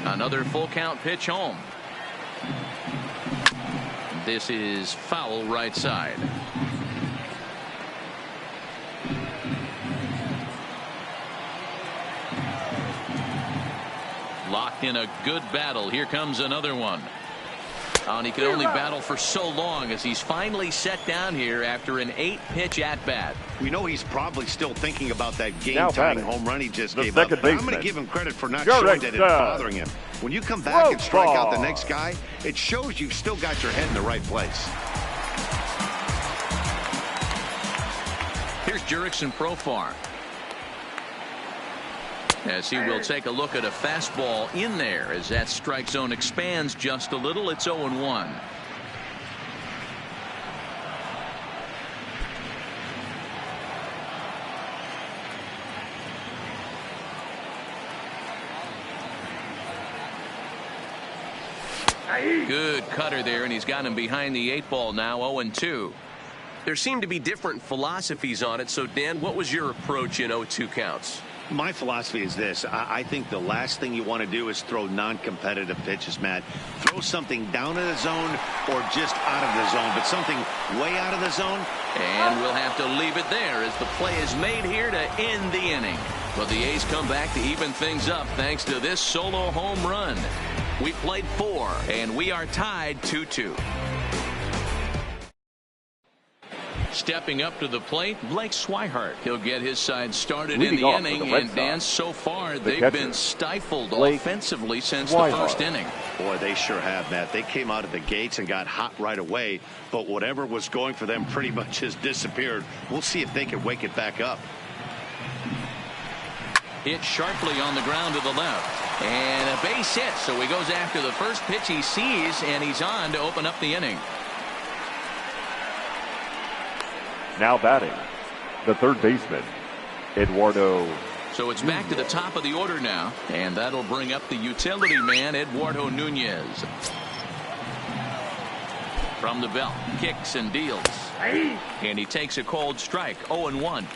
Another full count pitch home. This is foul right side. Locked in a good battle. Here comes another one. And he could only battle for so long as he's finally set down here after an 8-pitch at-bat. We know he's probably still thinking about that game-tying home run he just gave up. But I'm going to give him credit for not showing that it's bothering him. When you come back and strike out the next guy, it shows you've still got your head in the right place. Here's Jurickson Profar. As he will take a look at a fastball in there as that strike zone expands just a little. It's 0-1. Good cutter there, and he's got him behind the 8-ball now. 0-2. There seem to be different philosophies on it. So, Dan, what was your approach in 0-2 counts? My philosophy is this. I think the last thing you want to do is throw non-competitive pitches, Matt. Throw something down in the zone or just out of the zone, but something way out of the zone. And we'll have to leave it there as the play is made here to end the inning. But the A's come back to even things up thanks to this solo home run. We played 4, and we are tied 2-2. Stepping up to the plate, Blake Swihart. He'll get his side started in the inning, and Dan, so far they've been stifled offensively since the first inning. Boy, they sure have, Matt. They came out of the gates and got hot right away, but whatever was going for them pretty much has disappeared. We'll see if they can wake it back up. Hit sharply on the ground to the left, and a base hit, so he goes after the first pitch he sees, and he's on to open up the inning. Now batting, the third baseman, Eduardo. So it's back to the top of the order now, and that'll bring up the utility man, Eduardo Nunez. From the belt, kicks and deals. And he takes a cold strike, 0-1.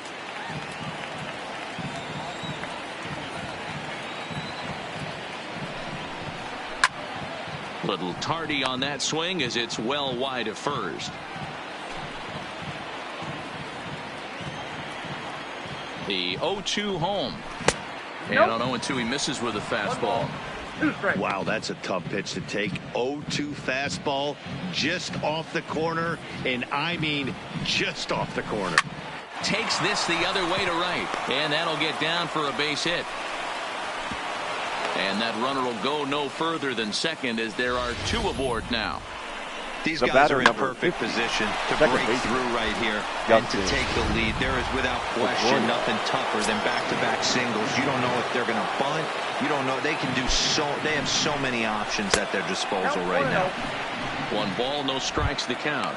Little tardy on that swing as it's well wide of first. The 0-2 home. And on 0-2 he misses with a fastball. Wow, that's a tough pitch to take. 0-2 fastball just off the corner, and I mean just off the corner. Takes this the other way to right, and that'll get down for a base hit. And that runner will go no further than second as there are 2 aboard now. These guys are in perfect position to break through right here and to take the lead. There is without question nothing tougher than back-to-back singles. You don't know if they're going to bunt. You don't know. They can do so. They have so many options at their disposal right now. 1 ball, no strikes the count.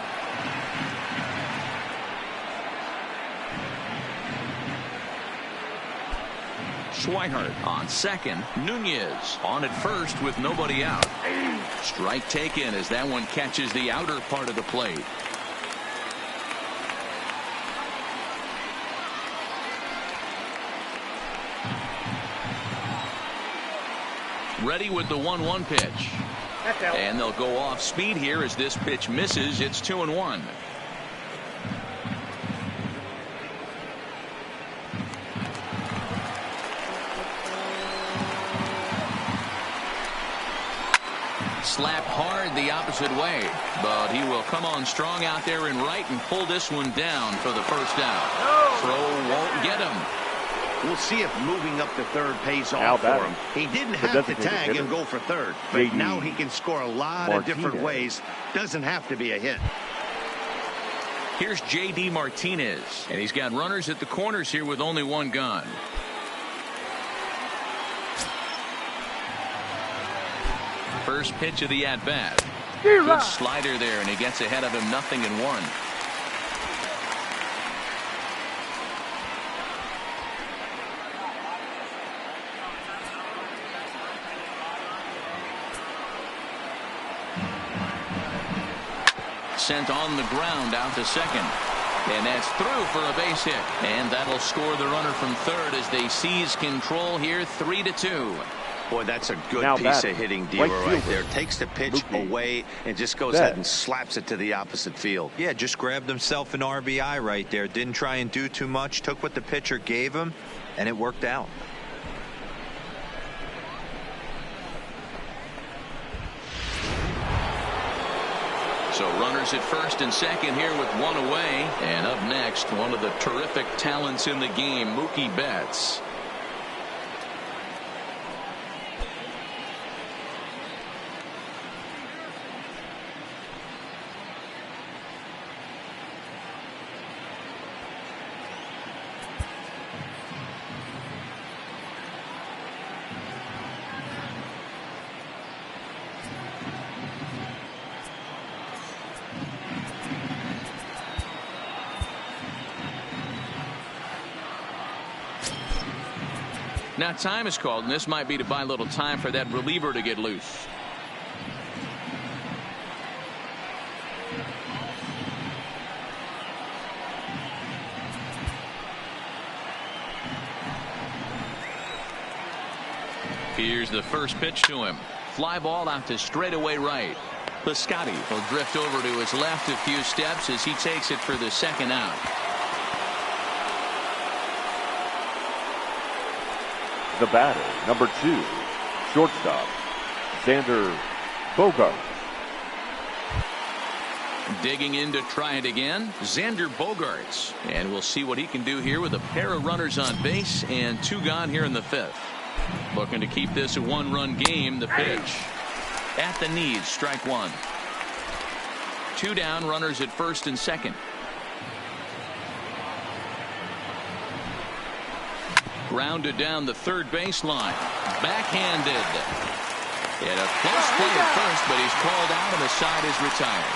Swihart on second. Nunez on at first with nobody out. Strike taken as that one catches the outer part of the plate. Ready with the 1-1 pitch. And they'll go off speed here as this pitch misses. It's 2-1. slapped hard the opposite way, but he will come on strong out there in right and pull this one down for the first out. Throw won't get him. We'll see if moving up to third pays off for him. He didn't have to tag and go for third, but now he can score a lot of different ways. Doesn't have to be a hit. Here's J.D. Martinez, and he's got runners at the corners here with only one gone. First pitch of the at-bat. Good slider there, and he gets ahead of him 0-1. Sent on the ground out to second. And that's through for a base hit. And that'll score the runner from third as they seize control here 3-2. Boy, that's a good piece of hitting, Dero, right there. Takes the pitch away and just goes ahead and slaps it to the opposite field. Yeah, just grabbed himself an RBI right there. Didn't try and do too much. Took what the pitcher gave him, and it worked out. So runners at first and second here with one away. And up next, one of the terrific talents in the game, Mookie Betts. Now time is called, and this might be to buy a little time for that reliever to get loose. Here's the first pitch to him. Fly ball out to straightaway right. Piscotty will drift over to his left a few steps as he takes it for the second out. The batter, number 2, shortstop, Xander Bogaerts. Digging in to try it again, Xander Bogaerts. And we'll see what he can do here with a pair of runners on base and 2 gone here in the 5th. Looking to keep this a 1-run game. The pitch. At the knees, strike 1. 2 down, runners at first and second. Grounded down the third baseline. Backhanded. And a close play at first, but he's called out and the side is retired.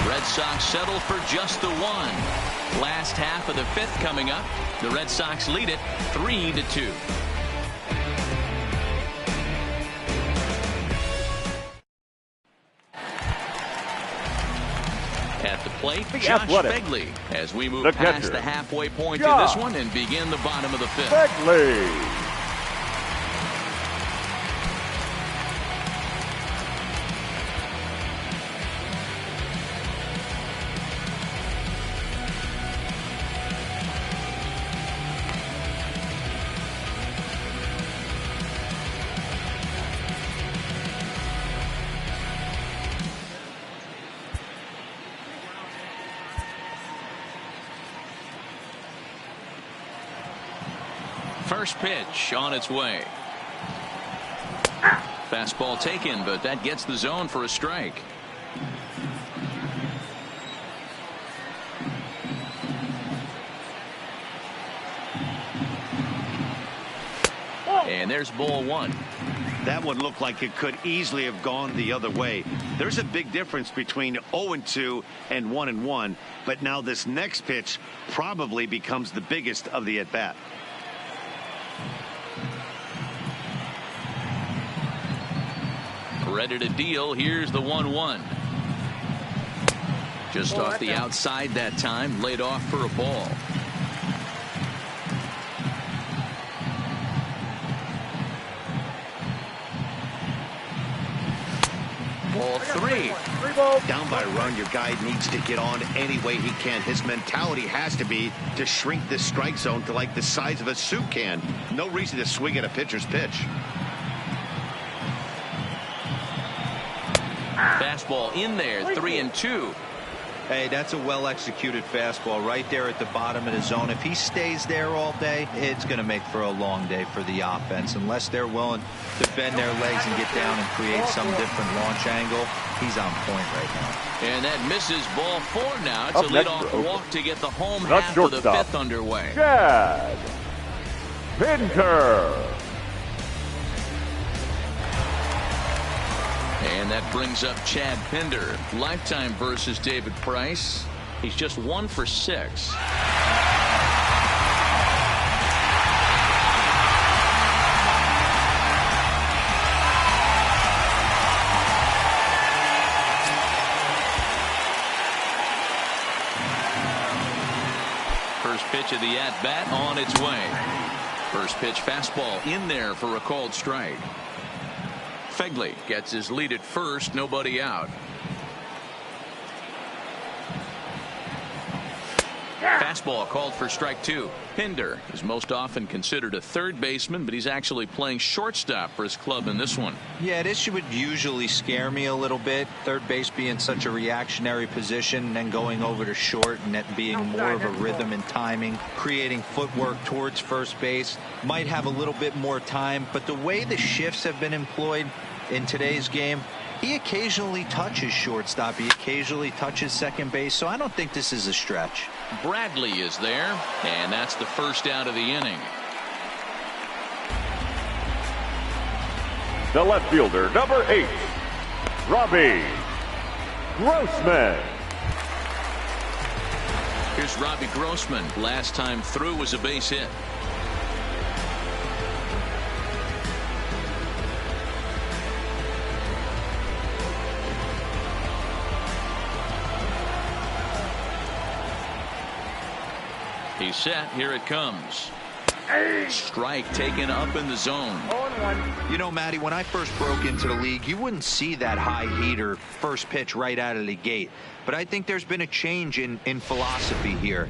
Red Sox settle for just the 1. Last half of the 5th coming up. The Red Sox lead it 3-2. At the plate, Josh Begley, as we move past the halfway point in this one and begin the bottom of the 5th. Begley. First pitch on its way. Fastball taken, but that gets the zone for a strike. And there's ball 1. That one looked like it could easily have gone the other way. There's a big difference between 0-2 and 1-1, but now this next pitch probably becomes the biggest of the at-bat. Ready to deal. Here's the 1-1. Just off the outside that time, laid off for a ball. Ball 3. Down by a run, your guy needs to get on any way he can. His mentality has to be to shrink this strike zone to like the size of a soup can. No reason to swing at a pitcher's pitch. fastball in there, 3-2. Hey, that's a well-executed fastball right there at the bottom of the zone. If he stays there all day, it's going to make for a long day for the offense. Unless they're willing to bend their legs and get down and create some different launch angle, he's on point right now. And that misses ball 4 now. It's a leadoff walk to get the home Not half of the shortstop. 5th underway. Chad Pinter. And that brings up Chad Pinder. Lifetime versus David Price. He's just 1 for 6. First pitch of the at-bat on its way. First pitch fastball in there for a called strike. Fegley gets his lead at first, nobody out. Fastball called for strike 2. Pinder is most often considered a third baseman, but he's actually playing shortstop for his club in this one. Yeah, this would usually scare me a little bit. Third base being such a reactionary position and then going over to short and that being more of a rhythm and timing, creating footwork towards first base. Might have a little bit more time, but the way the shifts have been employed in today's game, he occasionally touches shortstop. He occasionally touches second base, so I don't think this is a stretch. Bradley is there, and that's the first out of the inning. The left fielder, number 8, Robbie Grossman. Here's Robbie Grossman. Last time through was a base hit. He's set. Here it comes. Strike taken up in the zone. You know, Matty, when I first broke into the league, you wouldn't see that high heater first pitch right out of the gate. But I think there's been a change in philosophy here.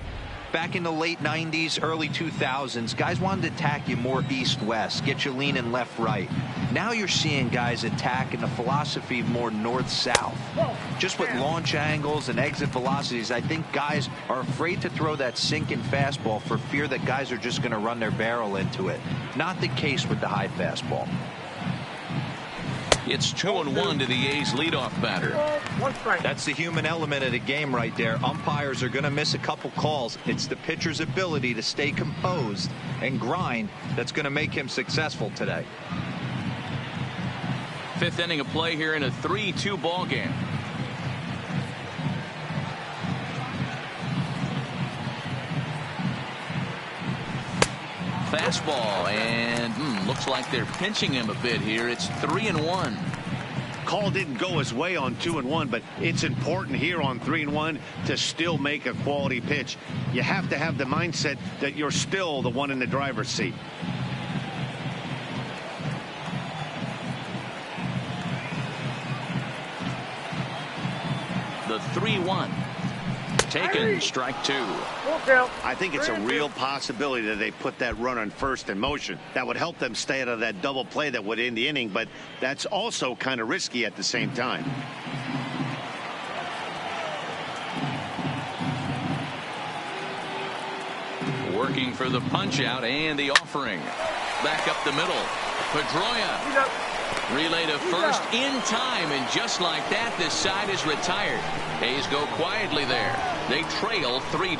Back in the late 90s, early 2000s, guys wanted to attack you more east-west, get you leaning left-right. Now you're seeing guys attack in the philosophy more north-south. Just with launch angles and exit velocities, I think guys are afraid to throw that sinking fastball for fear that guys are just going to run their barrel into it. Not the case with the high fastball. It's 2-1 to the A's leadoff batter. That's the human element of the game right there. Umpires are going to miss a couple calls. It's the pitcher's ability to stay composed and grind that's going to make him successful today. 5th inning of play here in a 3-2 ball game. Fastball, and looks like they're pinching him a bit here. It's 3-1. Call didn't go his way on 2-1, but it's important here on 3-1 to still make a quality pitch. You have to have the mindset that you're still the one in the driver's seat. The 3-1. Taken, strike 2. I think it's a real possibility that they put that runner on first in motion. That would help them stay out of that double play that would end the inning, but that's also kind of risky at the same time. Working for the punch out and the offering. Back up the middle. Pedroia. Relay to first in time, and just like that, this side is retired. A's go quietly there. They trail 3-2.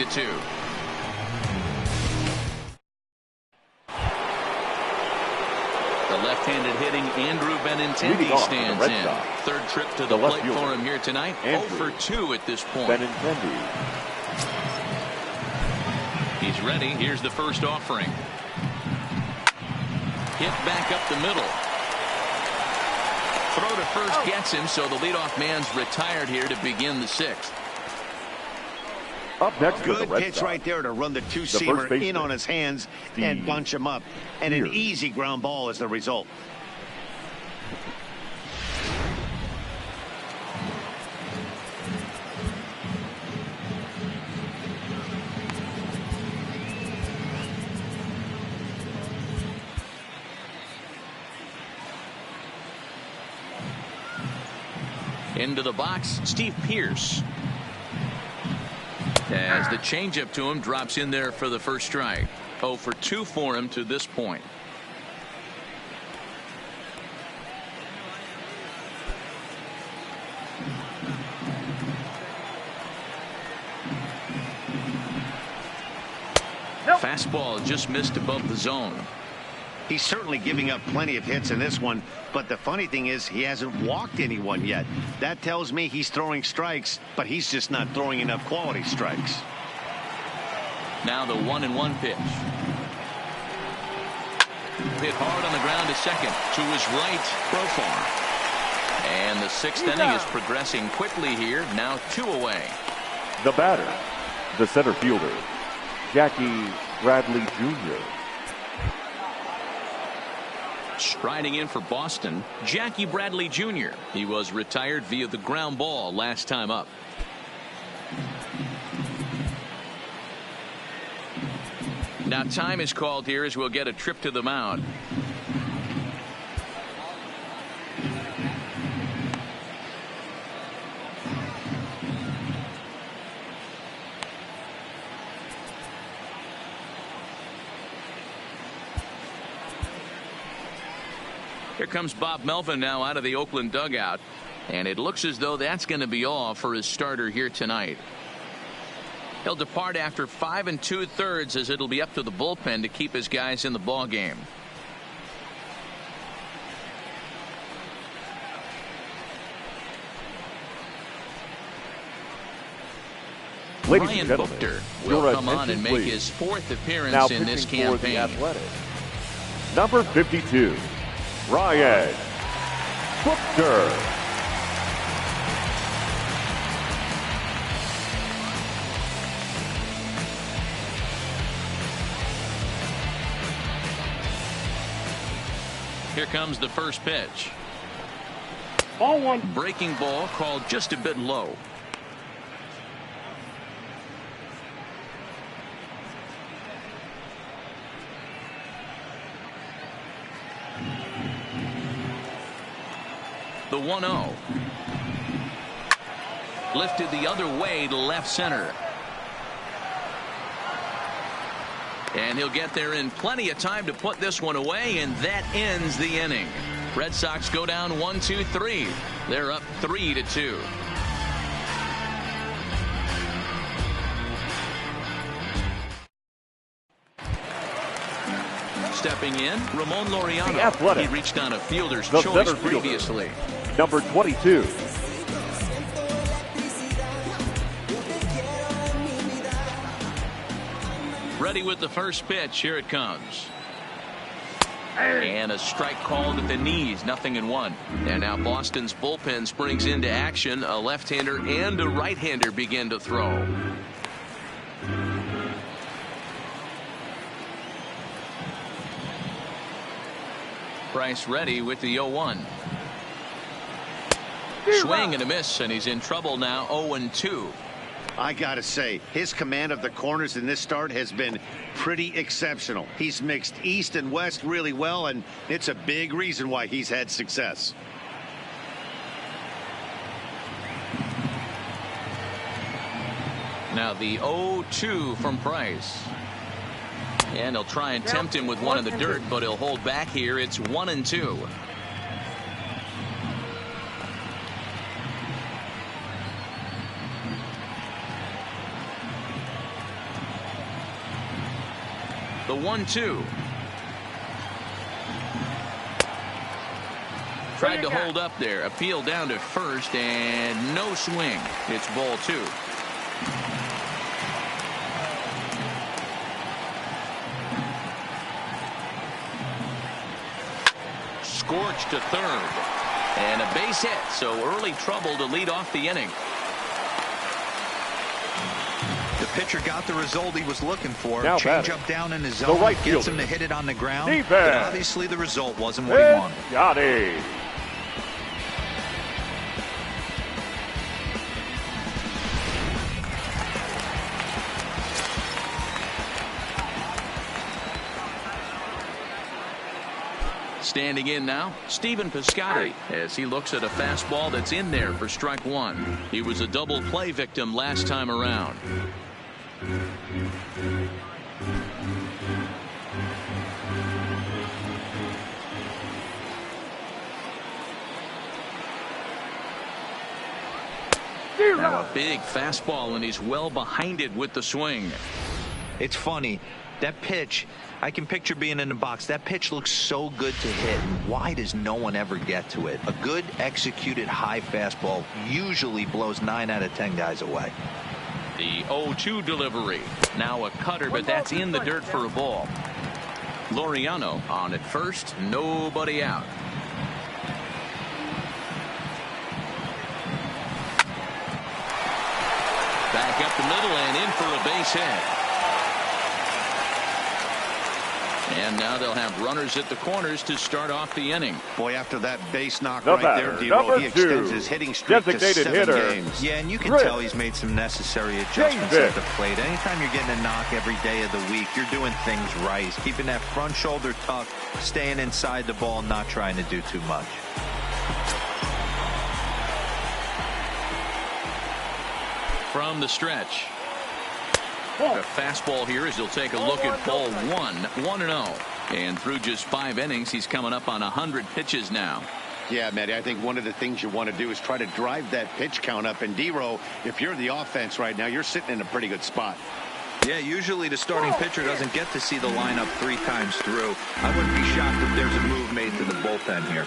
The left-handed hitting Andrew Benintendi stands in. Third trip to the plate for him here tonight. 0 for 2 at this point. Benintendi. He's ready. Here's the first offering. Hit back up the middle. Throw to first gets him, so the leadoff man's retired here to begin the 6th. Up next, good pitch right there to run the two-seamer in on his hands and bunch him up, and an easy ground ball as the result. Into the box, Steve Pearce. As the changeup to him drops in there for the first strike. 0 for 2 for him to this point. Fastball just missed above the zone. He's certainly giving up plenty of hits in this one, but the funny thing is he hasn't walked anyone yet. That tells me he's throwing strikes, but he's just not throwing enough quality strikes. Now the 1-1 pitch. Hit hard on the ground to second. To his right, Profar. And the 6th inning is progressing quickly here. Now 2 away. The batter, the center fielder, Jackie Bradley Jr. Striding in for Boston, Jackie Bradley Jr. He was retired via the ground ball last time up. Now time is called here as we'll get a trip to the mound. Here comes Bob Melvin now out of the Oakland dugout, and it looks as though that's going to be all for his starter here tonight. He'll depart after 5 2/3 as it'll be up to the bullpen to keep his guys in the ball game. Ladies Ryan and gentlemen, Buchter your will come on attention, and make please. his 4th appearance Now in this pitching for the campaign. Athletics, number 52, Ryan Buchter. Here comes the first pitch. Ball 1. Breaking ball called just a bit low. The 1-0. Lifted the other way to left center. And he'll get there in plenty of time to put this one away, and that ends the inning. Red Sox go down 1-2-3. They're up 3-2. Stepping in, Ramon The Laureano. Athletics. He reached on a fielder's The choice center fielder. previously. Number 22, Ready with the first pitch. Here it comes. And a strike called at the knees. 0-1. And now Boston's bullpen springs into action. A left-hander and a right-hander begin to throw. Price ready with the 0-1. Swing and a miss, and he's in trouble now. 0-2. I gotta say, his command of the corners in this start has been pretty exceptional. He's mixed east and west really well, and it's a big reason why he's had success. Now the 0-2 from Price. And he'll try and tempt him with one in the dirt, but he'll hold back here. It's 1-2. The 1-2. Tried to hold up there. Appeal down to first, and no swing. It's ball 2. Scorched to third. And a base hit, so early trouble to lead off the inning. The pitcher got the result he was looking for. Now Change batting, up down in his the zone. right Gets him fielder, to hit it on the ground. defense. But obviously the result wasn't what he wanted. Johnny. Standing in now, Stephen Piscotty, as he looks at a fastball that's in there for strike one. He was a double play victim last time around. Now a big fastball, and he's well behind it with the swing. It's funny. That pitch, I can picture being in the box. That pitch looks so good to hit. Why does no one ever get to it? A good executed high fastball usually blows 9 out of 10 guys away. The 0-2 delivery. Now a cutter, but that's in the dirt for a ball. Laureano on at first, nobody out. Back up the middle and in for a base hit. And now they'll have runners at the corners to start off the inning. Boy, after that base knock The right there, batter, D-Roll, he number 2, extends his hitting streak to designated 7 hitter. games. Yeah, and you can Chris tell he's made some necessary adjustments David. at the plate. Anytime you're getting a knock every day of the week, you're doing things right. He's keeping that front shoulder tucked, staying inside the ball, not trying to do too much. From the stretch. A fastball here as he'll take a look at ball 1-0. And through just 5 innings, he's coming up on 100 pitches now. Yeah, Matty, I think one of the things you want to do is try to drive that pitch count up. And D-Roll, if you're the offense right now, you're sitting in a pretty good spot. Yeah, usually the starting pitcher doesn't get to see the lineup 3 times through. I wouldn't be shocked if there's a move made to the bullpen here.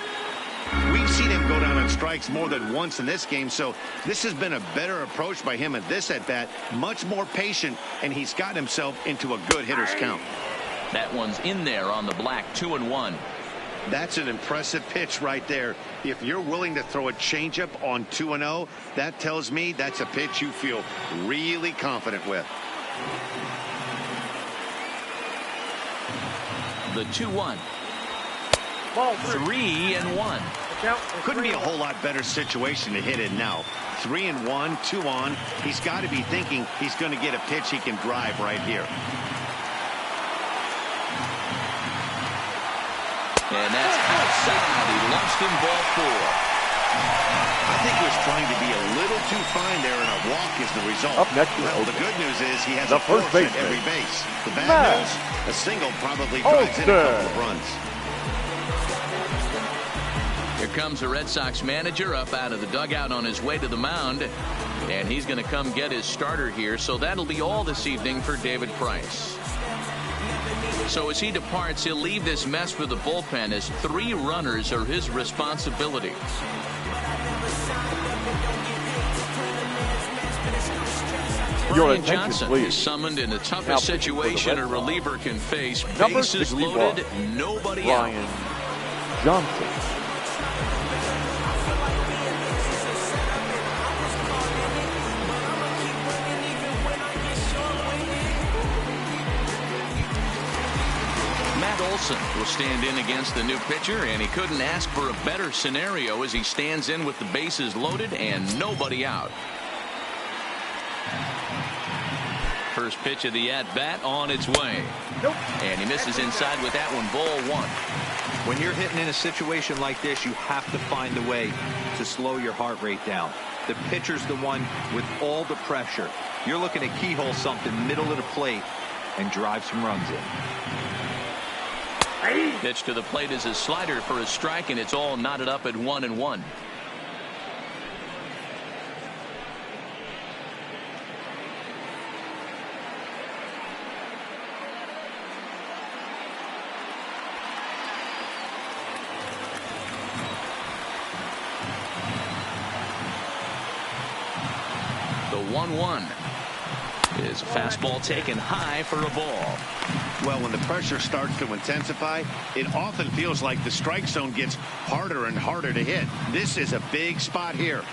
We've seen him go down on strikes more than once in this game, so this has been a better approach by him at this at-bat. Much more patient, and he's got himself into a good hitter's count. That one's in there on the black, 2-1. That's an impressive pitch right there. If you're willing to throw a changeup on 2-0, that tells me that's a pitch you feel really confident with. The 2-1. Ball 3-1. Couldn't be a whole lot better situation to hit in now. 3-1, 2 on. He's got to be thinking he's going to get a pitch he can drive right here. And that's outside. He lost him, ball 4. I think he was trying to be a little too fine there, and a walk is the result. Up next is well, the Oakland. good news is he has The a force first at baseman. every base. The bad Matt news, a single probably drives in a couple of runs. Here comes the Red Sox manager up out of the dugout on his way to the mound. And he's going to come get his starter here. So that'll be all this evening for David Price. So as he departs, he'll leave this mess for the bullpen as 3 runners are his responsibility. Your Brian attention, Johnson please. is summoned in the Now toughest pitching for the situation Red a Sox. reliever can face. Number Bases 61, loaded, nobody out. Brian Johnson. Matt Olson will stand in against the new pitcher, and he couldn't ask for a better scenario as he stands in with the bases loaded and nobody out. First pitch of the at-bat on its way. And he misses inside with that one, ball 1. When you're hitting in a situation like this, you have to find a way to slow your heart rate down. The pitcher's the one with all the pressure. You're looking to keyhole something middle of the plate and drive some runs in. Pitch to the plate is a slider for a strike, and it's all knotted up at 1-1. The 1-1 is a fastball taken high for a ball. Well, when the pressure starts to intensify, it often feels like the strike zone gets harder and harder to hit. This is a big spot here.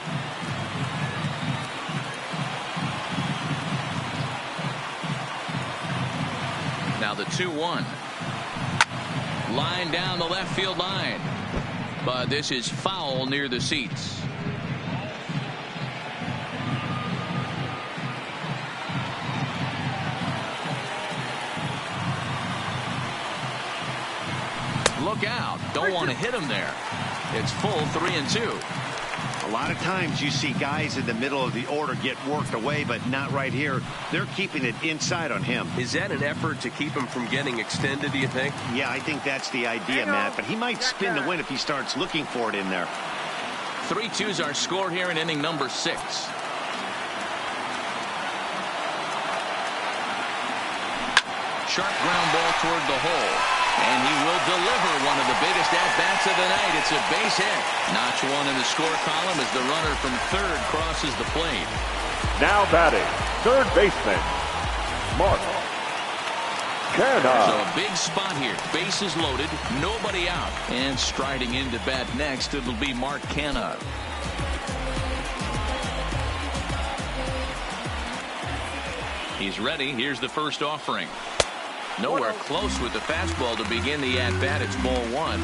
Now the 2-1. Line down the left field line. But this is foul near the seats. struck out. Don't want to hit him there. It's full 3-2. A lot of times you see guys in the middle of the order get worked away, but not right here. They're keeping it inside on him. Is that an effort to keep him from getting extended, do you think? Yeah, I think that's the idea, Matt. But he might spin the win if he starts looking for it in there. 3-2's our score here in inning number 6. Sharp ground ball toward the hole. And he will deliver one of the biggest at-bats of the night. It's a base hit. Notch one in the score column as the runner from third crosses the plate. Now batting, third baseman, Mark Canha. So a big spot here. Bases loaded, nobody out. And striding into bat next, it'll be Mark Canha. He's ready. Here's the first offering. Nowhere close with the fastball to begin the at-bat. It's ball 1.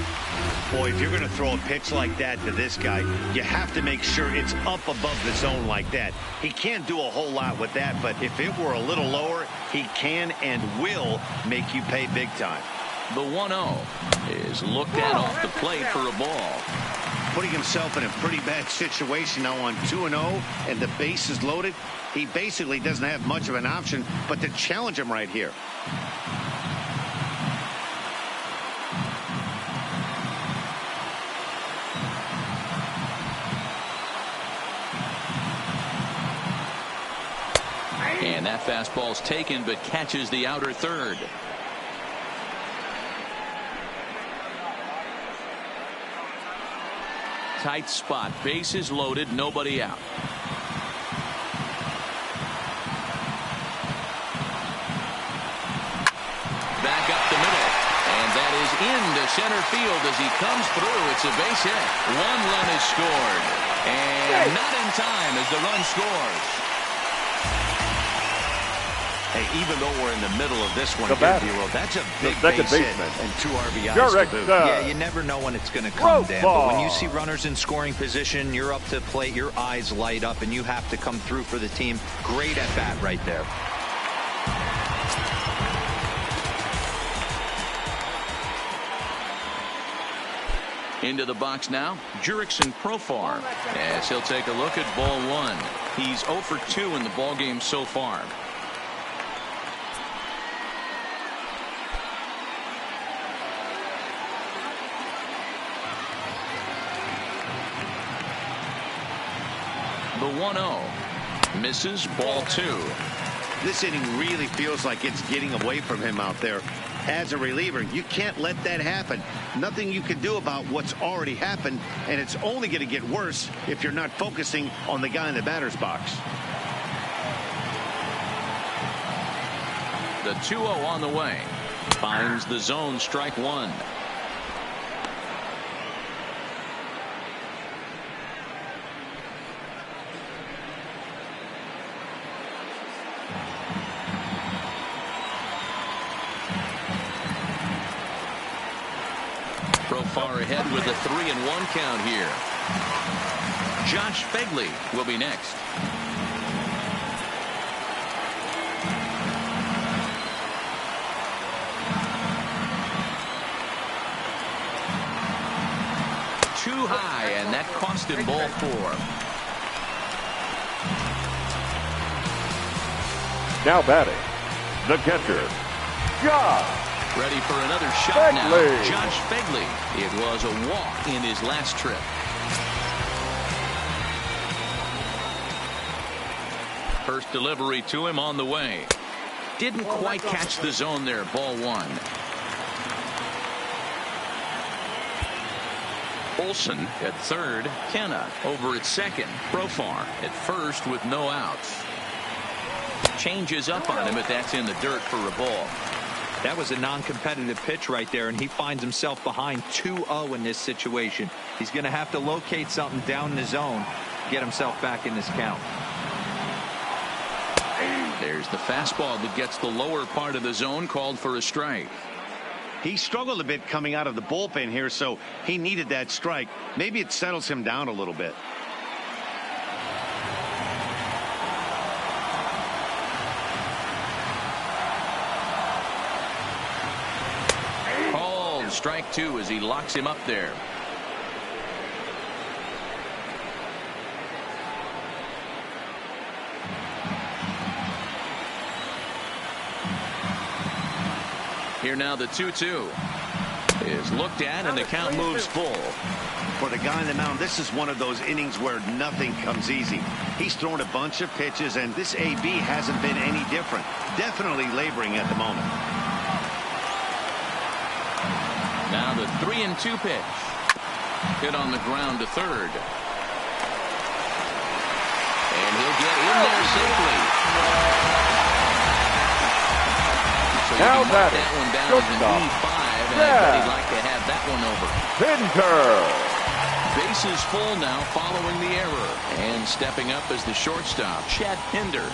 Boy, if you're going to throw a pitch like that to this guy, you have to make sure it's up above the zone like that. He can't do a whole lot with that, but if it were a little lower, he can and will make you pay big time. The 1-0 is looked at off the plate for a ball. Putting himself in a pretty bad situation now on 2-0, and the base is loaded. He basically doesn't have much of an option but to challenge him right here. And that fastball's taken but catches the outer third. Tight spot. Bases loaded. Nobody out. Back up the middle. And that is into center field as he comes through. It's a base hit. 1 run is scored. And not in time as the run scores. Hey, even though we're in the middle of this one, that's a big second base hit baseman, and 2 RBIs to boot. Yeah, you never know when it's going to come, Dan. But when you see runners in scoring position, you're up to the plate, your eyes light up, and you have to come through for the team. Great at bat right there. Into the box now, Jurickson Profar, as he'll take a look at ball 1. He's 0 for 2 in the ballgame so far. The 1-0 misses, ball 2. This inning really feels like it's getting away from him out there. As a reliever, you can't let that happen. Nothing you can do about what's already happened, and it's only going to get worse if you're not focusing on the guy in the batter's box. The 2-0 on the way. Finds the zone, strike 1. Far ahead with a 3-1 count here. Josh Begley will be next. Too high, and that cost him ball 4. Now batting, the catcher, Josh. Ready for another shot Begley. Now. Josh Begley. It was a walk in his last trip. First delivery to him on the way. Didn't quite catch the zone there. Ball 1. Olson at third. Canha over at second. Profar at first with no outs. Changes up on him, but that's in the dirt for a ball. That was a non-competitive pitch right there, and he finds himself behind 2-0 in this situation. He's going to have to locate something down in the zone, get himself back in this count. There's the fastball that gets the lower part of the zone, called for a strike. He struggled a bit coming out of the bullpen here, so he needed that strike. Maybe it settles him down a little bit. strike two as he locks him up there. Here now the 2-2 is looked at and the count moves full. For the guy on the mound, this is one of those innings where nothing comes easy. He's thrown a bunch of pitches, and this AB hasn't been any different. Definitely laboring at the moment. Now the 3-2 pitch. Hit on the ground to third. And he'll get in there safely. So you now can mark that one down as an E5, and I bet he'd like to have that one over. Pinter. Bases full now following the error. And stepping up as the shortstop, Chad Pinder.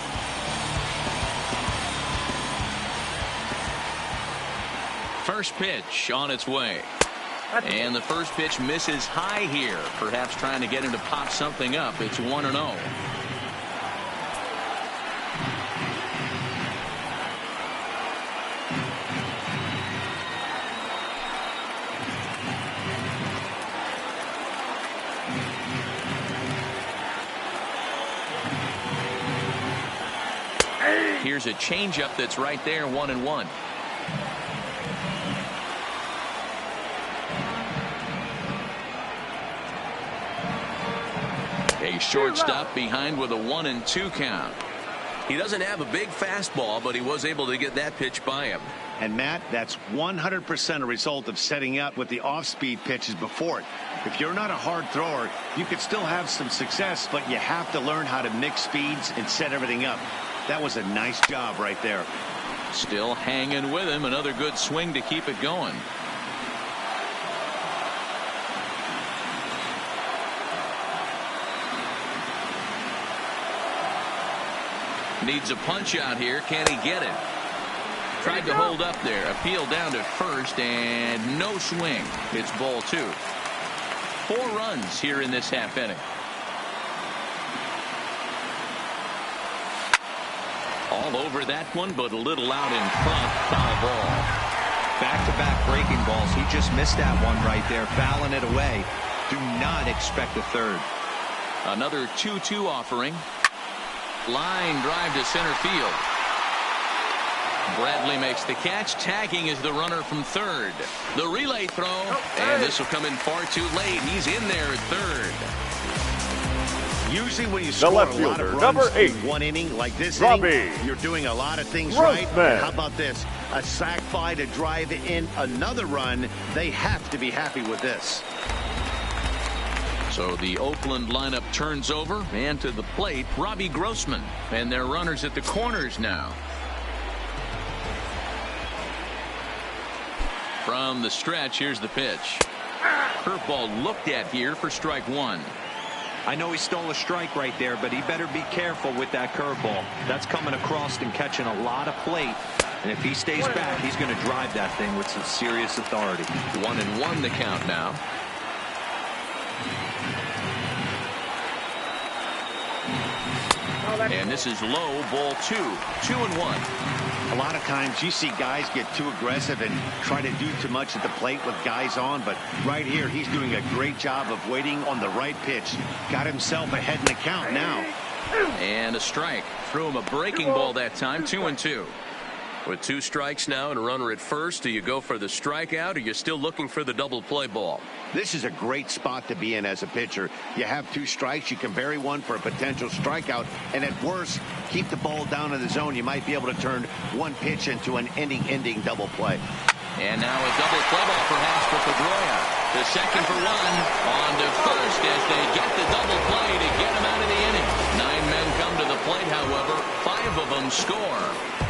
First pitch on its way. And the first pitch misses high here. Perhaps trying to get him to pop something up. It's 1-0. Here's a changeup that's right there, 1-1. A shortstop behind with a 1-2 count. He doesn't have a big fastball, but he was able to get that pitch by him. And Matt, that's 100% a result of setting up with the off-speed pitches before it. If you're not a hard thrower, you could still have some success, but you have to learn how to mix speeds and set everything up. That was a nice job right there. Still hanging with him. Another good swing to keep it going. Needs a punch out here. Can he get it? Tried to hold up there. Appeal down to first and no swing. It's ball two. 4 runs here in this half inning. All over that one, but a little out in front. Foul ball. Back-to-back breaking balls. He just missed that one right there, fouling it away. Do not expect a third. Another 2-2 offering. Line drive to center field. Bradley makes the catch. Tagging is the runner from third. The relay throw, and this will come in far too late. He's in there at third. Usually when you score a lot of runs number 8. in one inning like this Robbie inning, you're doing a lot of things Grossman. right. How about this? A sac fly to drive in another run. They have to be happy with this. So the Oakland lineup turns over, and to the plate, Robbie Grossman. And their runners at the corners now. From the stretch, here's the pitch. Curveball looked at here for strike one. I know he stole a strike right there, but he better be careful with that curveball. That's coming across and catching a lot of plate. And if he stays back, he's going to drive that thing with some serious authority. 1-1 the count now. And this is low, ball 2. 2-1. A lot of times you see guys get too aggressive and try to do too much at the plate with guys on, but right here he's doing a great job of waiting on the right pitch. Got himself ahead in the count now. And a strike. Threw him a breaking ball that time. 2-2. With 2 strikes now and a runner at first, do you go for the strikeout, or you're still looking for the double play ball? This is a great spot to be in as a pitcher. You have 2 strikes. You can bury one for a potential strikeout, and at worst, keep the ball down in the zone. You might be able to turn one pitch into an ending double play. And now a double play ball perhaps for Pedroia. The second for one. On to first as they get the double play to get him out of the inning. 9 men come to the plate, however. 5 of them score.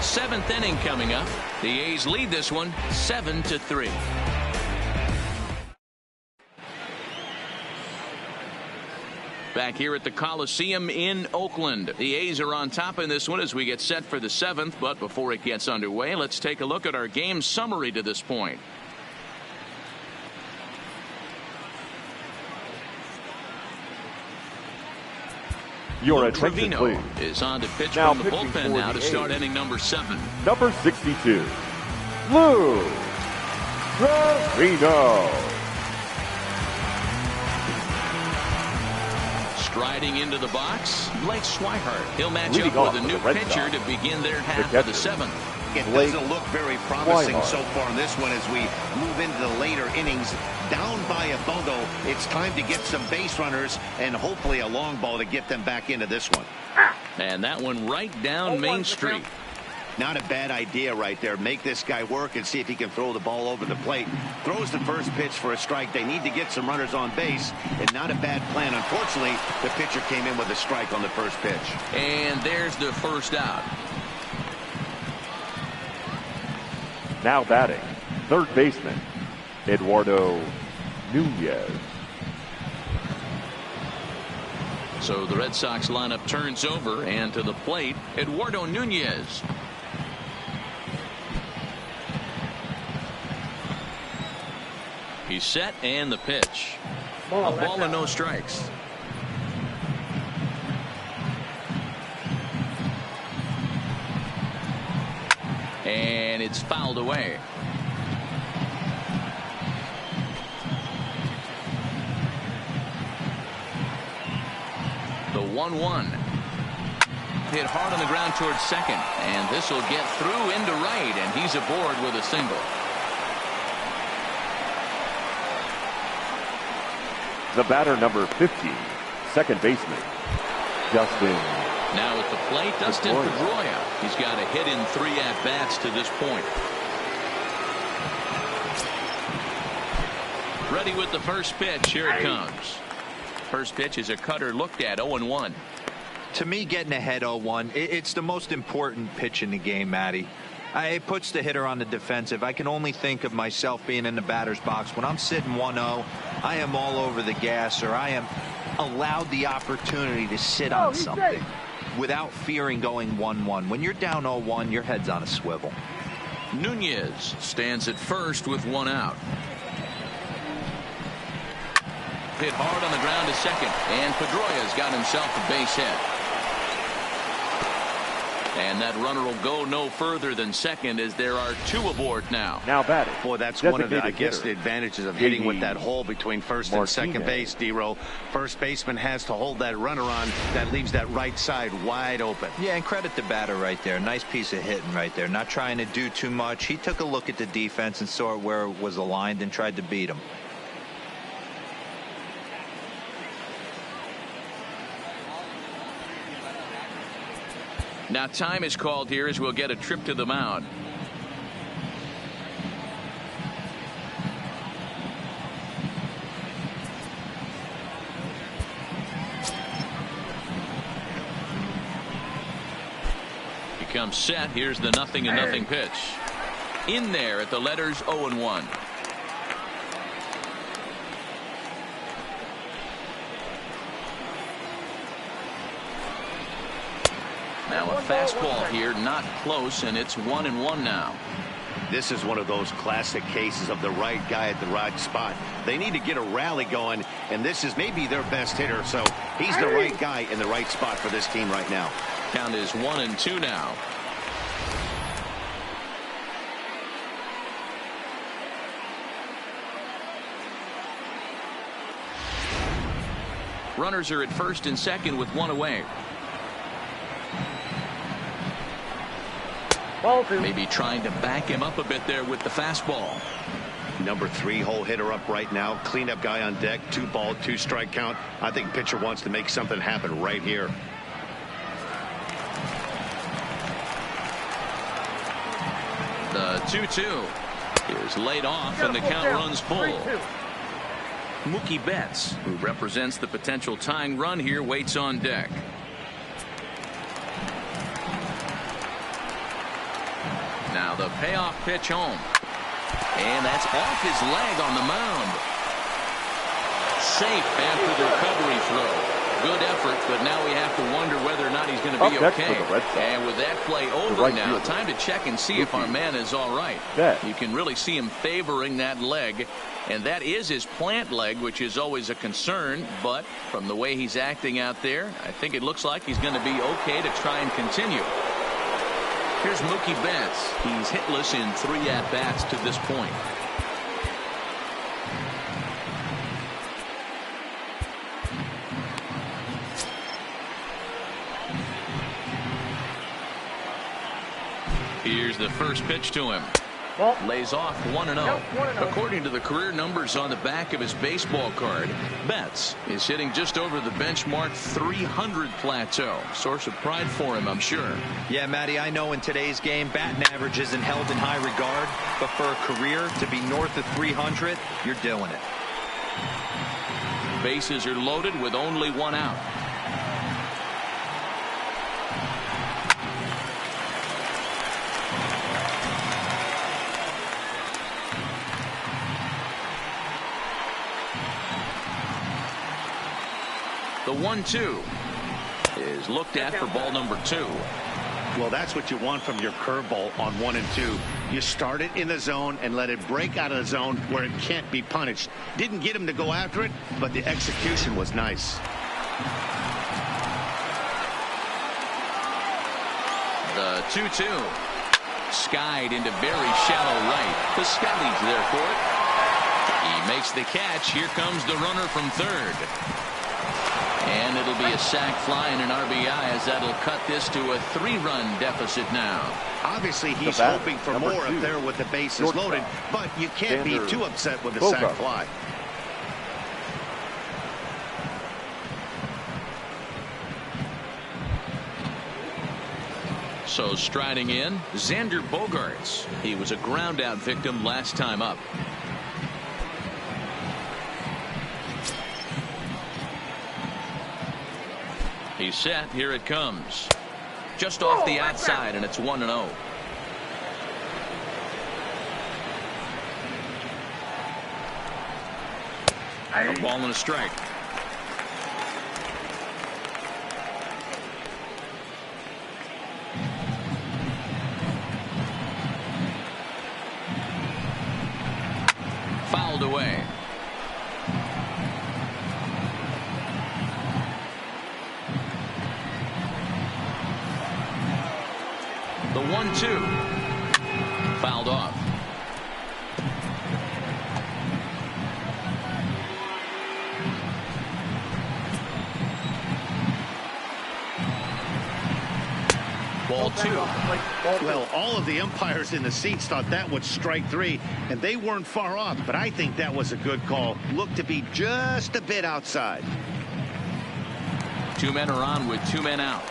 7th inning coming up. The A's lead this one 7-3. Back here at the Coliseum in Oakland. The A's are on top in this one as we get set for the 7th. But before it gets underway, let's take a look at our game summary to this point. Your Luke attention, Trevino please. is on to pitch Now from the pitching bullpen for now the to start A's. inning number 7. Number 62, Lou. Trevino. Striding into the box, Blake Swihart. He'll match Leading up off with a for new the Red pitcher Sox, to begin their half the of the seventh. It Blake doesn't look very promising Swihart. so far in this one as we move into the later innings. Down by a bundle, it's time to get some base runners and hopefully a long ball to get them back into this one. And that one right down Main Street. Not a bad idea right there. Make this guy work and see if he can throw the ball over the plate. Throws the first pitch for a strike. They need to get some runners on base, and not a bad plan. Unfortunately, the pitcher came in with a strike on the first pitch. And there's the first out. Now batting, third baseman, Eduardo Nunez. So the Red Sox lineup turns over, and to the plate, Eduardo Nunez. He's set, and the pitch. A ball and no strikes. And it's fouled away. The 1-1. Hit hard on the ground towards second, and this will get through into right, and he's aboard with a single. The batter, number 50, second baseman, Dustin. Now at the plate, Dustin Pedroia. He's got a hit in 3 at-bats to this point. Ready with the first pitch. Here it comes. First pitch is a cutter looked at, 0-1. To me, getting ahead 0-1, it's the most important pitch in the game, Matty. It puts the hitter on the defensive. I can only think of myself being in the batter's box. When I'm sitting 1-0, I am all over the gas, or I am allowed the opportunity to sit on something without fearing going 1-1. When you're down 0-1, your head's on a swivel. Nunez stands at first with 1 out. Hit hard on the ground to second, and Pedroia's got himself a base hit. And that runner will go no further than second, as there are 2 aboard now. Now batting. Boy, that's one of the, I guess, hitter, the advantages of hitting with that J.D. hole between first and second Martinez. base, D-Row. First baseman has to hold that runner on. That leaves that right side wide open. Yeah, and credit the batter right there. Nice piece of hitting right there. Not trying to do too much. He took a look at the defense and saw where it was aligned and tried to beat him. Now time is called here as we'll get a trip to the mound. He comes set. Here's the 0-0 pitch. In there at the letters 0-1. Now a fastball here, not close, and it's 1-1 now. This is one of those classic cases of the right guy at the right spot. They need to get a rally going, and this is maybe their best hitter, so he's the right guy in the right spot for this team right now. Count is 1-2 now. Runners are at first and second with 1 away. Maybe trying to back him up a bit there with the fastball. Number 3 hole hitter up right now. Cleanup guy on deck. 2 ball, 2 strike count. I think pitcher wants to make something happen right here. The 2-2 is laid off, and the count runs full. Mookie Betts, who represents the potential tying run here, waits on deck. Now the payoff pitch home. And that's off his leg on the mound. Safe after the recovery throw. Good effort, but now we have to wonder whether or not he's going to be okay. And with that play over now, time to check and see if our man is all right. You can really see him favoring that leg. And that is his plant leg, which is always a concern. But from the way he's acting out there, I think it looks like he's going to be okay to try and continue. Here's Mookie Betts. He's hitless in 3 at-bats to this point. Here's the first pitch to him. Ball. Lays off 1-0. Nope, 1-0. According to the career numbers on the back of his baseball card, Betts is hitting just over the benchmark 300 plateau. Source of pride for him, I'm sure. Yeah, Matty, I know in today's game, batting average isn't held in high regard, but for a career to be north of 300, you're doing it. Bases are loaded with only one out. The 1-2 is looked at for ball number 2. Well, that's what you want from your curveball on 1 and 2. You start it in the zone and let it break out of the zone where it can't be punished. Didn't get him to go after it, but the execution was nice. The 2-2 skied into very shallow right. Piscotty's there for it. He makes the catch. Here comes the runner from third. And it'll be a sac fly and an RBI, as that'll cut this to a 3-run deficit now. Obviously, he's hoping for more up there with the bases loaded, but you can't be too upset with the sac fly. So striding in, Xander Bogaerts. He was a ground out victim last time up. He's set. Here it comes. Just off the outside, and it's 1-0. A ball and a strike. Fouled away. The 1-2 fouled off. Ball 2. Well, all of the umpires in the seats thought that was strike 3, and they weren't far off, but I think that was a good call. Looked to be just a bit outside. 2 men are on with 2 men out.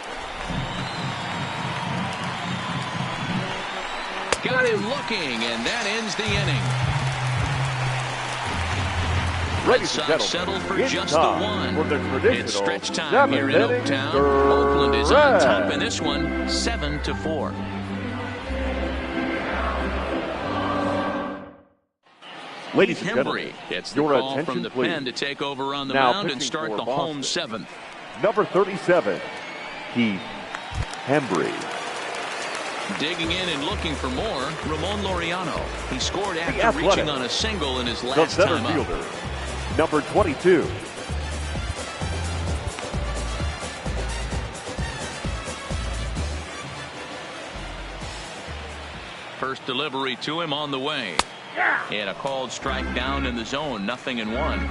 Got him looking, and that ends the inning. Red Sox settle for just the 1. It's stretch time here in Oaktown. Oakland is on top in this one, 7-4. Ladies and Hembry gentlemen, gets the your call attention, from the please. pen to take over on the Now mound and pitching start for the Boston. home 7th. Number 37, Keith Hembry. Digging in and looking for more, Ramon Laureano. He scored after reaching on a single in his The last center time up. fielder, number 22. First delivery to him on the way. And a called strike down in the zone, 0-1.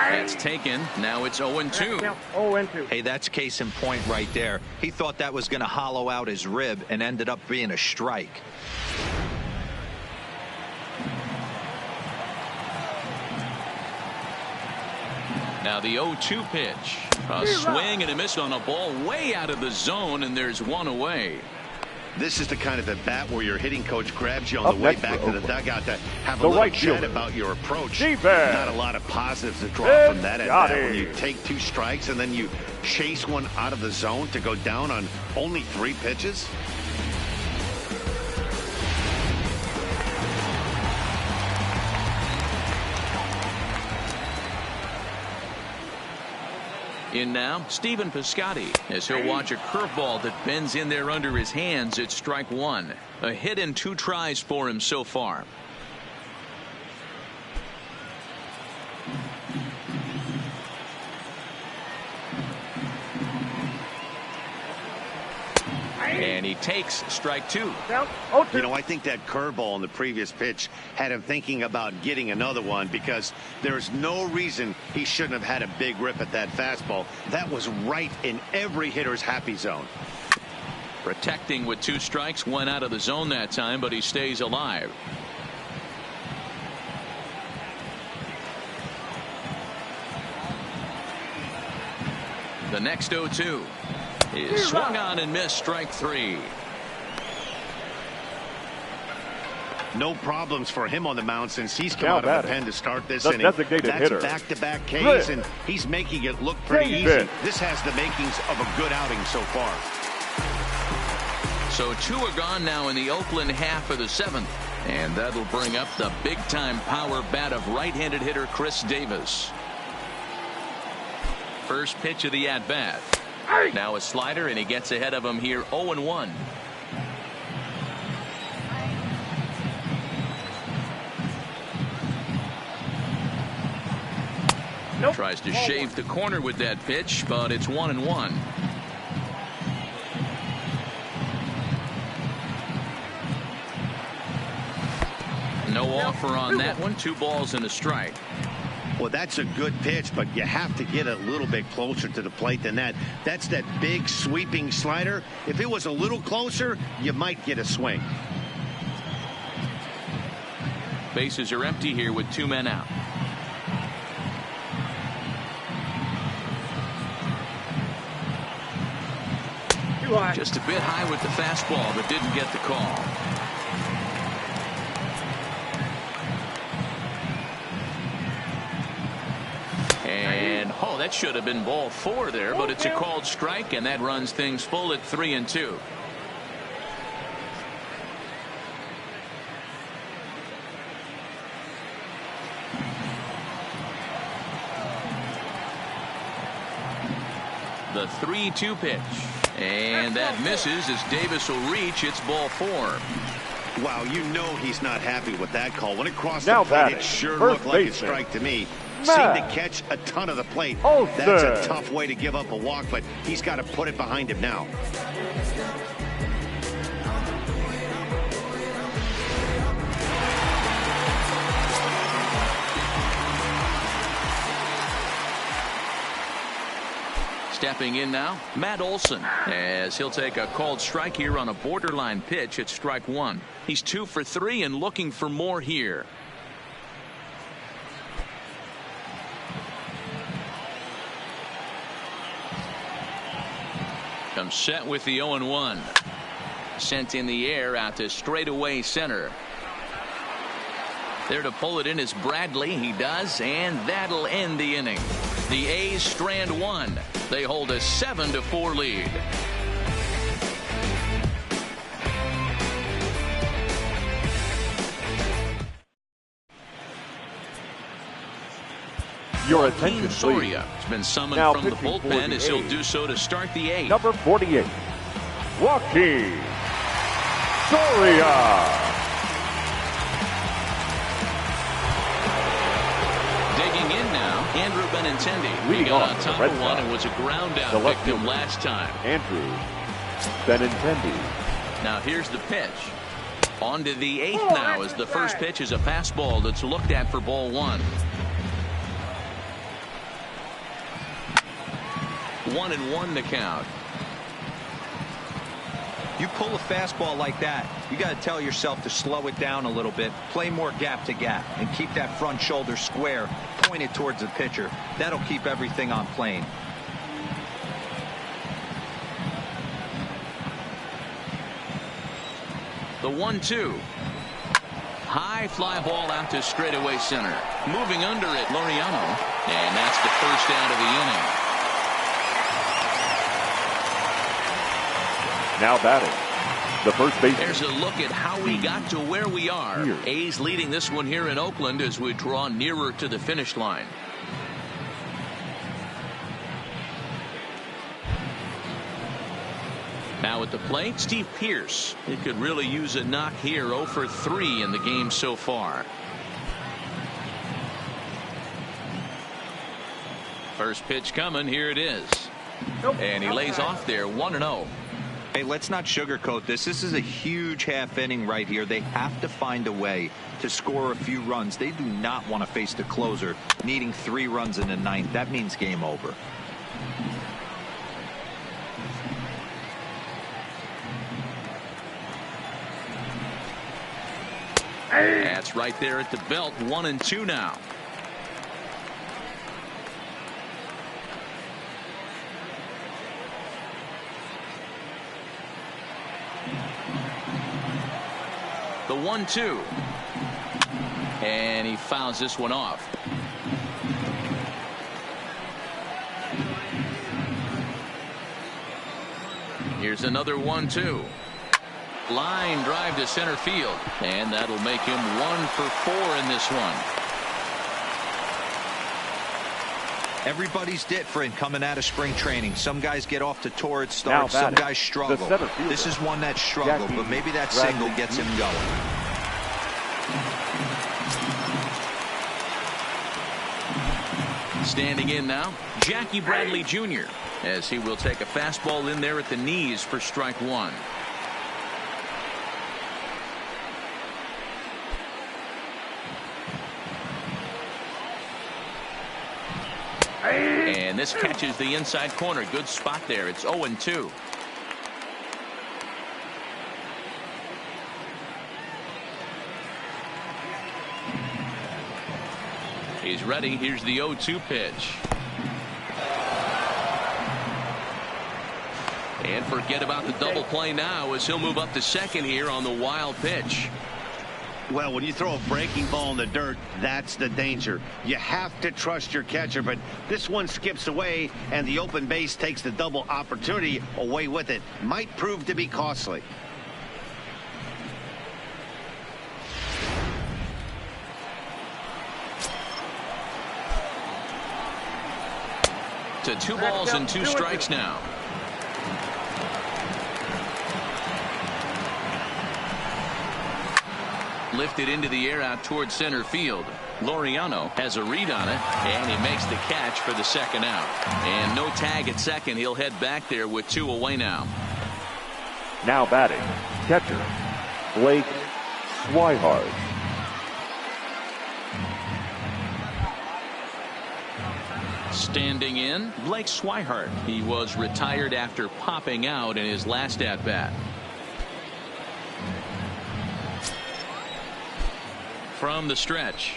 That's taken. Now it's 0-2. 0-2. Hey, that's case in point right there. He thought that was going to hollow out his rib and ended up being a strike. Now the 0-2 pitch. A swing and a miss on a ball way out of the zone, and there's one away. This is the kind of at bat where your hitting coach grabs you on the way back to the dugout to have a little chat about your approach. Not a lot of positives to draw from that at bat when you take 2 strikes and then you chase one out of the zone to go down on only 3 pitches. In now, Stephen Piscotty, as he'll watch a curveball that bends in there under his hands at strike 1. A hit and 2 tries for him so far. And he takes strike two. Down. Oh, You know, I think that curveball in the previous pitch had him thinking about getting another one, because there's no reason he shouldn't have had a big rip at that fastball. That was right in every hitter's happy zone. Protecting with 2 strikes, went out of the zone that time, but he stays alive. The next 0-2 is swung on and missed, strike 3. No problems for him on the mound since he's come Now out of the batting, pen to start this the inning. designated That's hitter, back-to-back Ks, Chris and he's making it look pretty easy. Davis. This has the makings of a good outing so far. So 2 are gone now in the Oakland half of the 7th. And that'll bring up the big-time power bat of right-handed hitter Chris Davis. First pitch of the at-bat. Now a slider, and he gets ahead of him here, 0-1. Nope. Tries to shave the corner with that pitch, but it's 1-1. No offer on that one. 2 balls and a strike. Well, that's a good pitch, but you have to get a little bit closer to the plate than that. That's that big sweeping slider. If it was a little closer, you might get a swing. Bases are empty here with 2 men out. Too high. Just a bit high with the fastball, but didn't get the call. And that should have been ball 4 there, but it's a called strike, and that runs things full at 3-2. The 3-2 pitch, and that misses as Davis will reach. It's ball 4. Wow, you know he's not happy with that call. When it crossed Now the plate, batting, it sure first looked like a baseman, strike to me. Matt Seemed to catch a ton of the plate. Olsen. That's a tough way to give up a walk, but he's got to put it behind him now. Stepping in now, Matt Olson, as he'll take a called strike here on a borderline pitch at strike 1. He's 2 for 3 and looking for more here. Comes set with the 0-1. Sent in the air out to straightaway center. There to pull it in is Bradley. He does, and that'll end the inning. The A's strand 1. They hold a 7-4 lead. Your attention, please. Soria has been summoned Now from the pitching for bullpen the as he'll A's, do so to start the 8th. number 48, Joaquin Soria. Digging in now, Andrew Benintendi. He Leading got off on the top Red of one Sox, and was a ground out the left victim fielder, last time. Andrew Benintendi. Now here's the pitch. On to the 8th now as the first pitch is a fastball that's looked at for ball 1. 1-1 the count. You pull a fastball like that, you got to tell yourself to slow it down a little bit, play more gap to gap, and keep that front shoulder square, pointed towards the pitcher. That'll keep everything on plane. The 1-2. High fly ball out to straightaway center. Moving under it, Laureano. And that's the first out of the inning. Now batting, the first baseman. There's a look at how we got to where we are. Here. A's leading this one here in Oakland as we draw nearer to the finish line. Now at the plate, Steve Pearce. He could really use a knock here. 0 for 3 in the game so far. First pitch coming. Here it is. And he lays off there 1-0. Hey, let's not sugarcoat this. This is a huge half inning right here. They have to find a way to score a few runs. They do not want to face the closer needing 3 runs in the 9th. That means game over. That's right there at the belt. 1-2 now. The 1-2. And he fouls this one off. Here's another 1-2. Line drive to center field. And that'll make him 1 for 4 in this one. Everybody's different coming out of spring training. Some guys get off to torrid starts. Some guys struggle. This is one that struggled, but maybe that single gets him going. Standing in now, Jackie Bradley Jr. as he will take a fastball in there at the knees for strike 1. And this catches the inside corner. Good spot there. It's 0-2. He's ready. Here's the 0-2 pitch. And forget about the double play now as he'll move up to second here on the wild pitch. Well, when you throw a breaking ball in the dirt, that's the danger. You have to trust your catcher, but this one skips away, and the open base takes the double opportunity away with it. Might prove to be costly. To 2 balls and 2 strikes now. Lifted into the air out towards center field. Laureano has a read on it, and he makes the catch for the second out. And no tag at second. He'll head back there with 2 away now. Now batting, catcher, Blake Swihart. Standing in, Blake Swihart. He was retired after popping out in his last at-bat. From the stretch.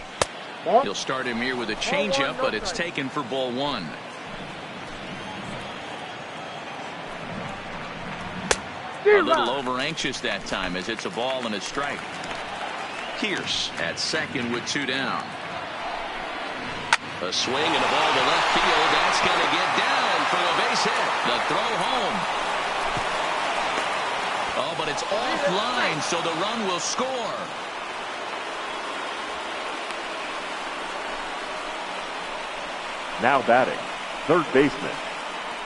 He'll start him here with a changeup, but it's taken for ball 1. A little over anxious that time as it's a ball and a strike. Pierce at second with 2 down. A swing and a ball to left field. That's going to get down for a base hit. The throw home. Oh, but it's offline, so the run will score. Now batting, third baseman,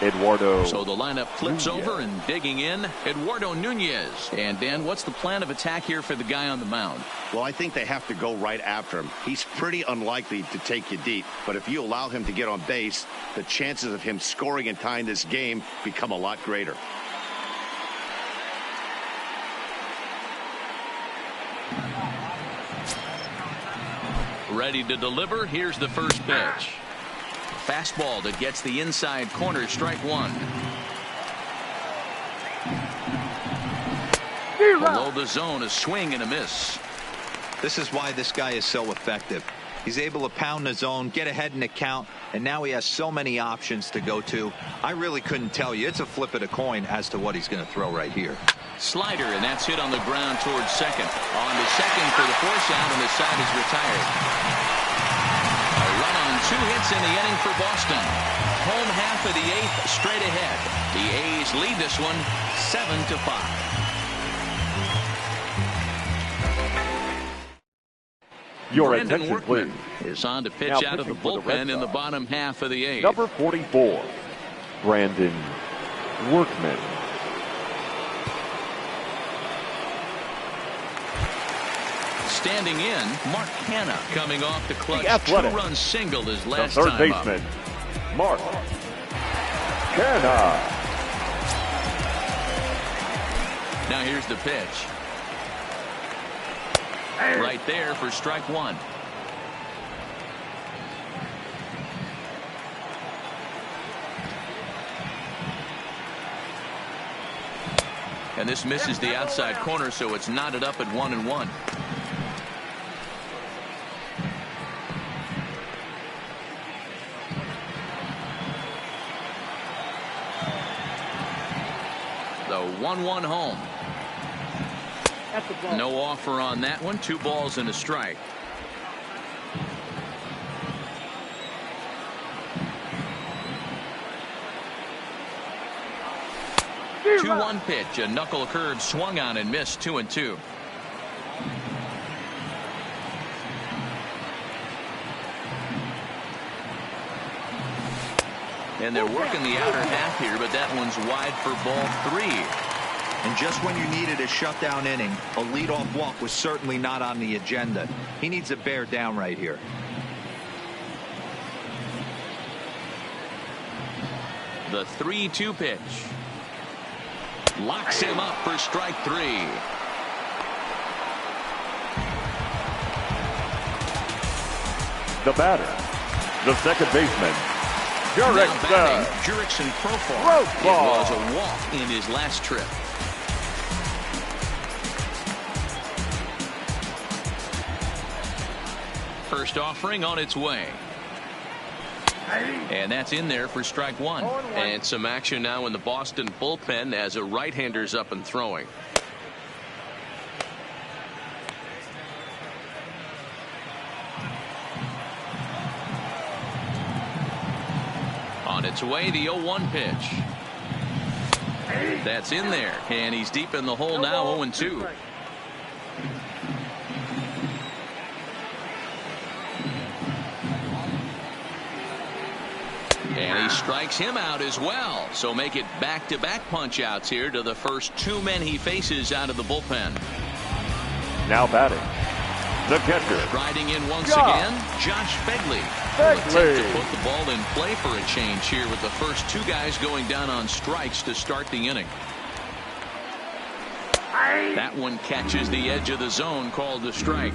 Eduardo. So the lineup flips over and digging in, Eduardo Nunez. And Dan, what's the plan of attack here for the guy on the mound? Well, I think they have to go right after him. He's pretty unlikely to take you deep, but if you allow him to get on base, the chances of him scoring and tying this game become a lot greater. Ready to deliver. Here's the first pitch. Fastball that gets the inside corner, strike 1. Below the zone, a swing and a miss. This is why this guy is so effective. He's able to pound the zone, get ahead in the count, and now he has so many options to go to. I really couldn't tell you. It's a flip of the coin as to what he's going to throw right here. Slider, and that's hit on the ground towards second. On to second for the force out, and the side is retired. 2 hits in the inning for Boston. Home half of the 8th straight ahead. The A's lead this one 7-5. Your Brandon attention, Workman please. is on to pitch Now out of the pitching for the bullpen Red in the Sox. bottom half of the 8th. Number 44, Brandon Workman. Standing in, Mark Hanna coming off the clutch 2-run single his last third time baseman, Mark Hanna. Now here's the pitch. Right there for strike one. And this misses the outside corner, so it's knotted up at 1-1. The 1-1 home. No offer on that one. 2 balls and a strike. Two 2-1 pitch. A knuckle curve swung on and missed. 2-2. And they're working the outer half here, but that one's wide for ball 3. And just when you needed a shutdown inning, a leadoff walk was certainly not on the agenda. He needs to bear down right here. The 3-2 pitch. Locks him up for strike 3. The batter, the second baseman, Jurickson Profar. It was a walk in his last trip. First offering on its way. And that's in there for strike 1. And some action now in the Boston bullpen as a right-hander's up and throwing. On its way, the 0-1 pitch. That's in there, and he's deep in the hole now. 0-2. And he strikes him out as well. So make it back-to-back punch-outs here to the first 2 men he faces out of the bullpen. Now batting, the catcher. Riding in once again, Josh Begley. Will attempt to put the ball in play for a change here with the first 2 guys going down on strikes to start the inning. That one catches the edge of the zone, called a strike.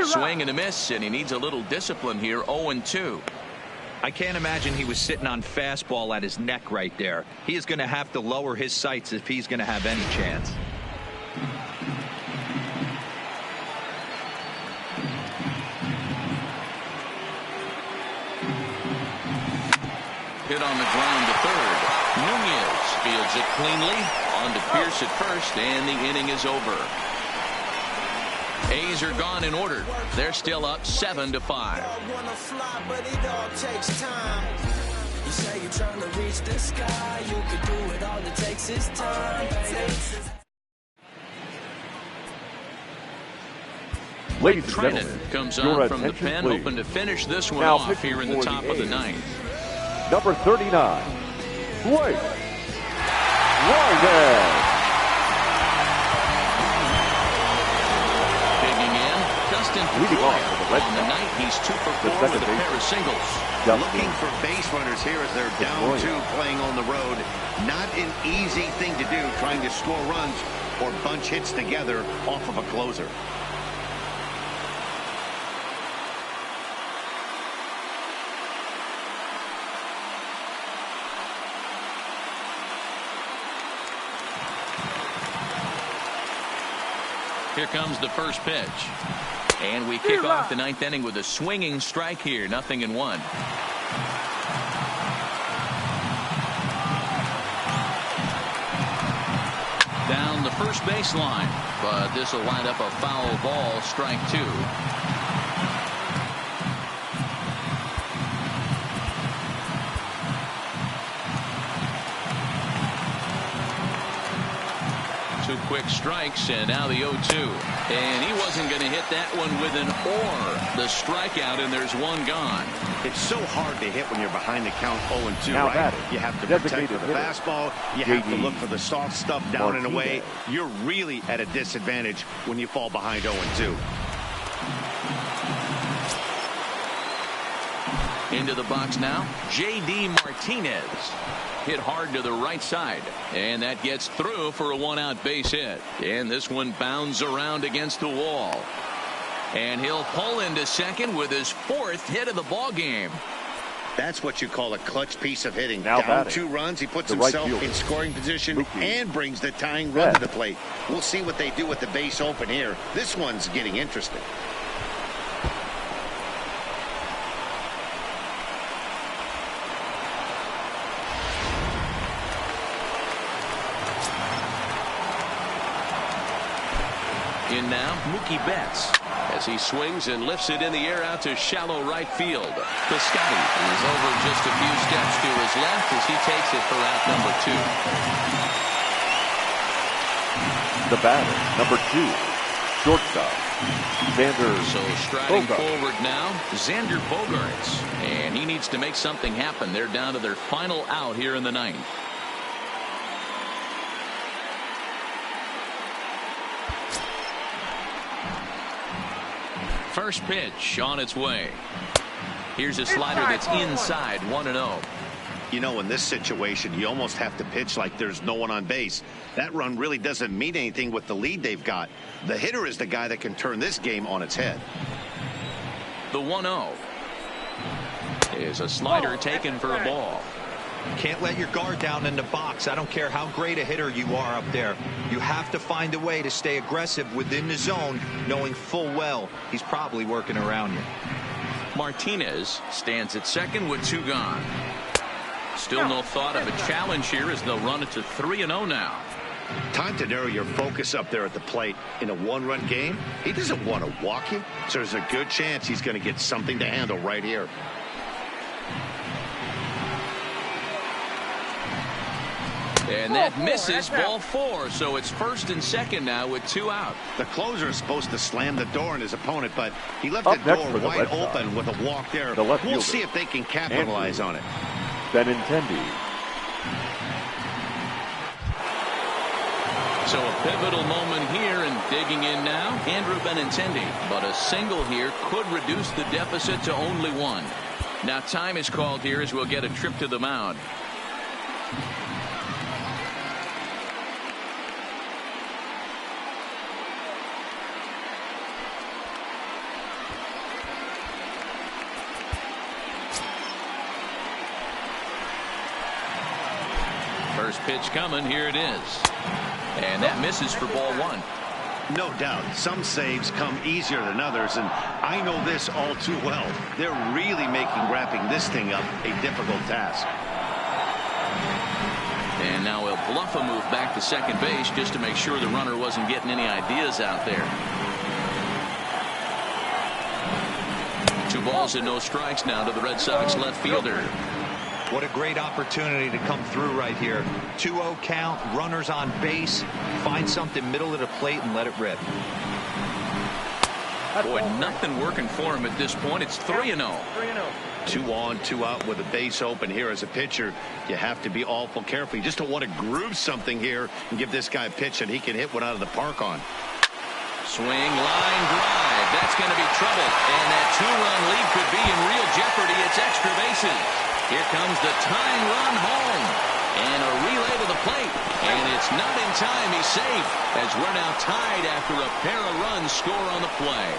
Swing and a miss, and he needs a little discipline here. 0-2. I can't imagine he was sitting on fastball at his neck right there. He is going to have to lower his sights if he's going to have any chance. Hit on the ground to third. Nunez fields it cleanly. On to Pierce at first, and the inning is over. A's are gone in order. They're still up 7-5. Ladies and Trennan gentlemen, comes your on from the attention, pen, please. hoping to finish this one Now off here in the top of the 9th. Number 39, Blake Ryan. Leading off for the Red On the Sox. night, he's 2 for 4 second with a pair baseman. of singles. Looking for base runners here as they're down 2 playing on the road. Not an easy thing to do, trying to score runs or bunch hits together off of a closer. Here comes the first pitch. And we kick off the 9th inning with a swinging strike here. 0-1. Down the first baseline. But this will wind up a foul ball. Strike 2. Quick strikes, and now the 0-2. And he wasn't going to hit that one with an or. The strikeout, and there's one gone. It's so hard to hit when you're behind the count 0-2, Now right? batting, You have to designated protect for the hitter, fastball. You have to JD look for the soft stuff down and away. You're really at a disadvantage when you fall behind 0-2. Into the box now, J.D. Martinez. Hit hard to the right side, and that gets through for a one-out base hit. And this one bounds around against the wall. And he'll pull into second with his 4th hit of the ball game. That's what you call a clutch piece of hitting. Now Down batting, 2 runs, he puts the right himself fielder, in scoring position Mookie. and brings the tying run to the plate. We'll see what they do with the base open here. This one's getting interesting. In now, Mookie Betts, as he swings and lifts it in the air out to shallow right field. Piscotty is over just a few steps to his left as he takes it for out number 2. The batter, number 2, shortstop, Xander So striding Bogaerts. forward now, Xander Bogaerts. And he needs to make something happen. They're down to their final out here in the 9th. First pitch on its way. Here's a slider that's inside, 1-0. You know, in this situation, you almost have to pitch like there's no one on base. That run really doesn't mean anything with the lead they've got. The hitter is the guy that can turn this game on its head. The 1-0 is a slider taken for a ball. Can't let your guard down in the box. I don't care how great a hitter you are up there. You have to find a way to stay aggressive within the zone, knowing full well he's probably working around you. Martinez stands at second with 2 gone. Still no thought of a challenge here as they'll run it to 3-0 now. Time to narrow your focus up there at the plate. In a 1-run game, he doesn't want to walk you, so there's a good chance he's going to get something to handle right here. And that misses, ball 4, so it's 1st and 2nd now with 2 out. The closer is supposed to slam the door on his opponent, but he left Up the next door for the wide Red Sox, open with a walk there. the left We'll fielder, see if they can capitalize on it. Benintendi. So a pivotal moment here, and digging in now, Andrew Benintendi. But a single here could reduce the deficit to only 1. Now time is called here as we'll get a trip to the mound. First pitch coming, here it is. And that misses for ball 1. No doubt. Some saves come easier than others, and I know this all too well. They're really making wrapping this thing up a difficult task. And now he'll bluff a move back to second base just to make sure the runner wasn't getting any ideas out there. 2 balls and no strikes now to the Red Sox left fielder. What a great opportunity to come through right here. 2-0 count, runners on base. Find something middle of the plate and let it rip. Boy, nothing working for him at this point. It's 3-0. 2 on, 2 out with a base open here. As a pitcher, you have to be awful careful. You just don't want to groove something here and give this guy a pitch that he can hit one out of the park on. Swing, line drive. That's going to be trouble. And that 2-run lead could be in real jeopardy. It's extra bases. Here comes the tying run home. And a relay to the plate. And it's not in time. He's safe as we're now tied after a pair of runs score on the play.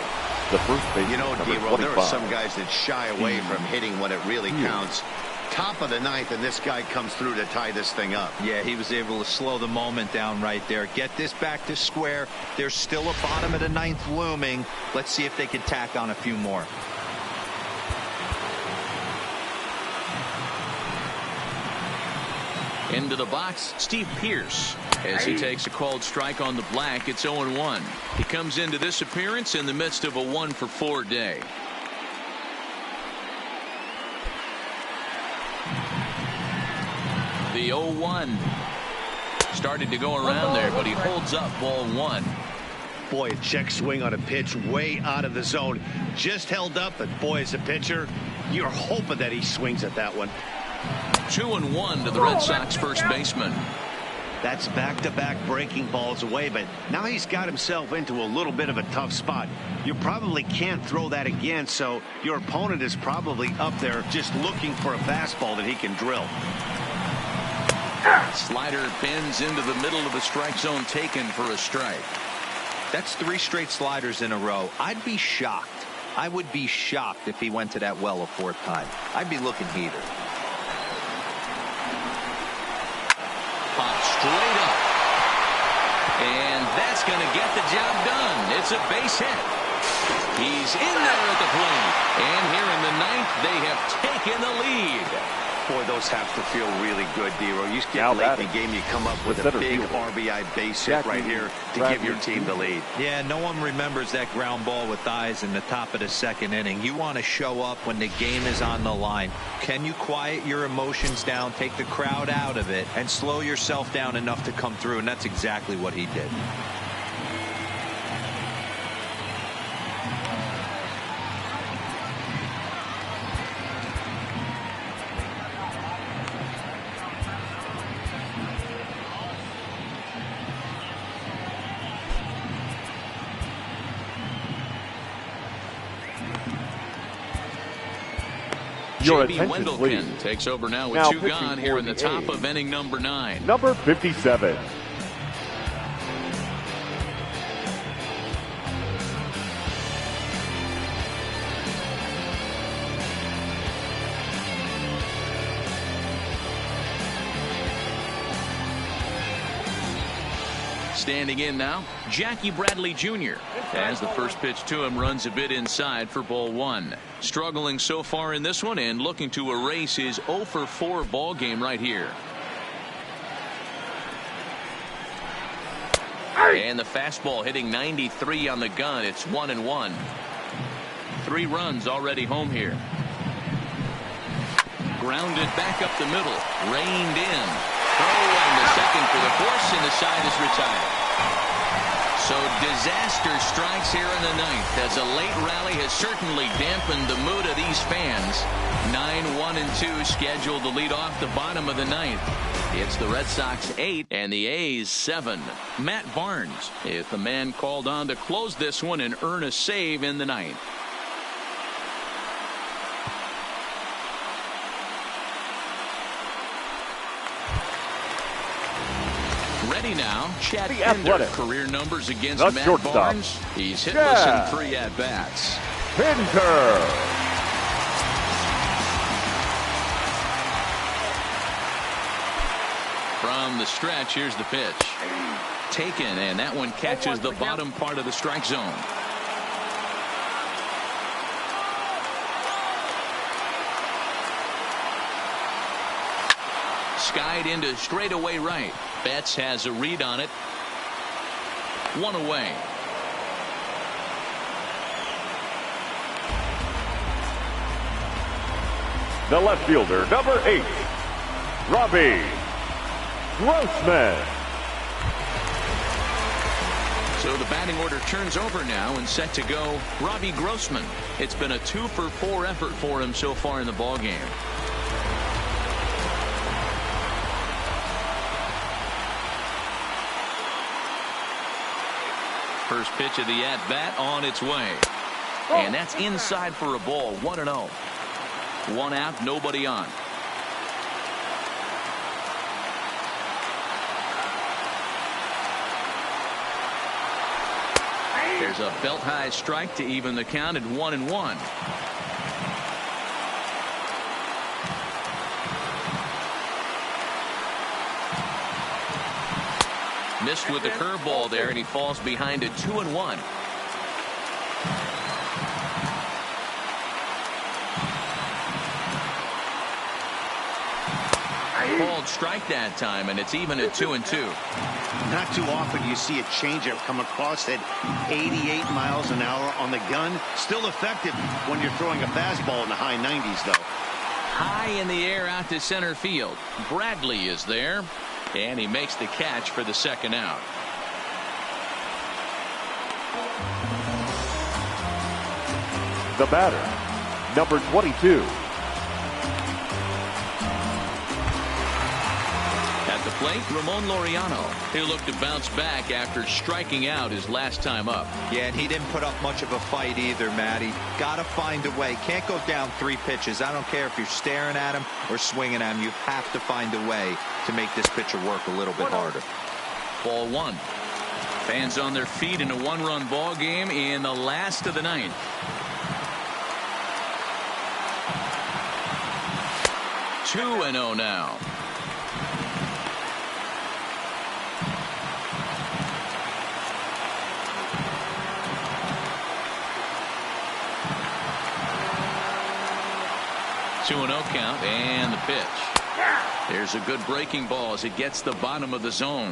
The first base, You know, number D-Roll, there 25. are some guys that shy away from hitting when it really counts. Top of the 9th, and this guy comes through to tie this thing up. Yeah, he was able to slow the moment down right there. Get this back to square. There's still a bottom of the 9th looming. Let's see if they can tack on a few more. Into the box, Steve Pearce, as he takes a called strike on the black. It's 0-1. He comes into this appearance in the midst of a 1-for-4 day. The 0-1 started to go around there, but he holds up ball 1. Boy, a check swing on a pitch way out of the zone. Just held up, but boy, as a pitcher, you're hoping that he swings at that one. 2-1 to the Red Sox first baseman. That's back-to-back breaking balls away, but now he's got himself into a little bit of a tough spot. You probably can't throw that again, so your opponent is probably up there just looking for a fastball that he can drill. Slider bends into the middle of the strike zone, taken for a strike. That's 3 straight sliders in a row. I'd be shocked. I would be shocked if he went to that well a 4th time. I'd be looking heater. Pop straight up. And that's going to get the job done. It's a base hit. He's in there at the plate. And here in the 9th, they have taken the lead. Boy, those have to feel really good, Dero. You get late in the game, you come up with a big RBI base hit right here to give your team the lead. Yeah, no one remembers that ground ball with eyes in the top of the 2nd inning. You want to show up when the game is on the line. Can you quiet your emotions down, take the crowd out of it, and slow yourself down enough to come through? And that's exactly what he did. J.B. Wendelken takes over now with 2 gone here in the top of inning number 9. Number 57. Standing in now, Jackie Bradley Jr. As the first pitch to him runs a bit inside for ball 1. Struggling so far in this one and looking to erase his 0 for 4 ball game right here. And the fastball hitting 93 on the gun. It's 1-1. 3 runs already home here. Grounded back up the middle. Reined in. Throw on the second for the force, and the side is retired. So disaster strikes here in the 9th as a late rally has certainly dampened the mood of these fans. 9-1-2 scheduled to lead off the bottom of the 9th. It's the Red Sox 8 and the A's 7. Matt Barnes is the man called on to close this one and earn a save in the 9th. Ready now, Chad Pinder. Career numbers against Matt Barnes. He's hitless in 3 at-bats. Pinder. From the stretch, here's the pitch. Taken, and that one catches the bottom part of the strike zone. Skied into straightaway right. Betts has a read on it. 1 away. The left fielder, number 8, Robbie Grossman. So the batting order turns over now and set to go Robbie Grossman. It's been a 2 for 4 effort for him so far in the ballgame. First pitch of the at-bat on its way. And that's inside for a ball. 1-0. 1 out, nobody on. There's a belt-high strike to even the count at 1-1. Missed with the curveball there, and he falls behind at 2-1. Called strike that time, and it's even at 2-2. Not too often do you see a changeup come across at 88 miles an hour on the gun. Still effective when you're throwing a fastball in the high 90s, though. High in the air out to center field. Bradley is there, and he makes the catch for the 2nd out. The batter, number 22. At the plate, Ramon Laureano. He'll look to bounce back after striking out his last time up. Yeah, and he didn't put up much of a fight either, Matty. Got to find a way. Can't go down 3 pitches. I don't care if you're staring at him or swinging at him. You have to find a way to make this pitcher work a little bit harder. Ball 1. Fans on their feet in a 1-run ball game in the last of the 9th. 2-0 now. Two and 0 count, and the pitch. There's a good breaking ball as it gets the bottom of the zone.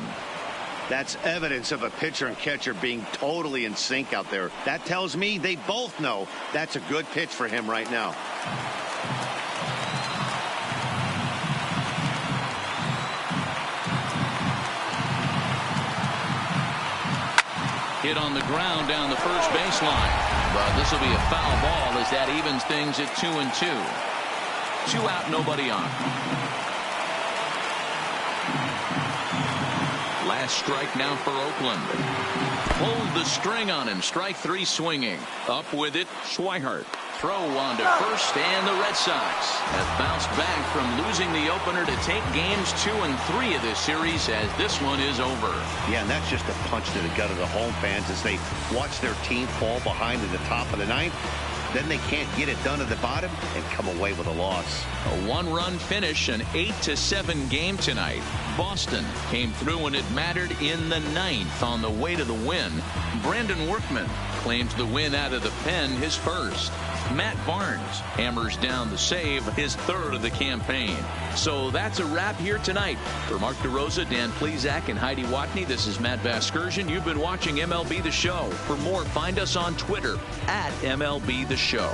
That's evidence of a pitcher and catcher being totally in sync out there. That tells me they both know that's a good pitch for him right now. Hit on the ground down the first baseline. But this will be a foul ball as that evens things at 2-2. 2 out, nobody on. Last strike now for Oakland. Pulled the string on him. Strike 3 swinging. Up with it, Schweihart. Throw on to first, and the Red Sox have bounced back from losing the opener to take games 2 and 3 of this series as this one is over. Yeah, and that's just a punch to the gut of the home fans as they watch their team fall behind in the top of the 9th. Then they can't get it done at the bottom and come away with a loss. A 1-run finish, an 8-7 game tonight. Boston came through when it mattered in the 9th on the way to the win. Brandon Workman claims the win out of the pen, his first. Matt Barnes hammers down the save, his 3rd of the campaign. So that's a wrap here tonight. For Mark DeRosa, Dan Plesac, and Heidi Watney, this is Matt Vasgersian. You've been watching MLB The Show. For more, find us on Twitter at MLB The Show.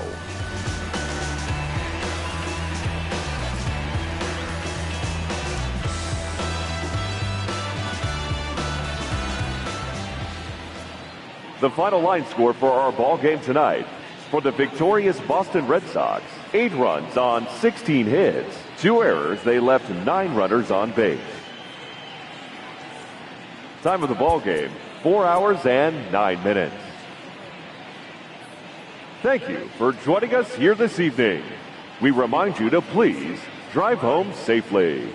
The final line score for our ball game tonight. For the victorious Boston Red Sox, 8 runs on 16 hits, 2 errors. They left 9 runners on base. Time of the ball game, 4 hours and 9 minutes. Thank you for joining us here this evening. We remind you to please drive home safely.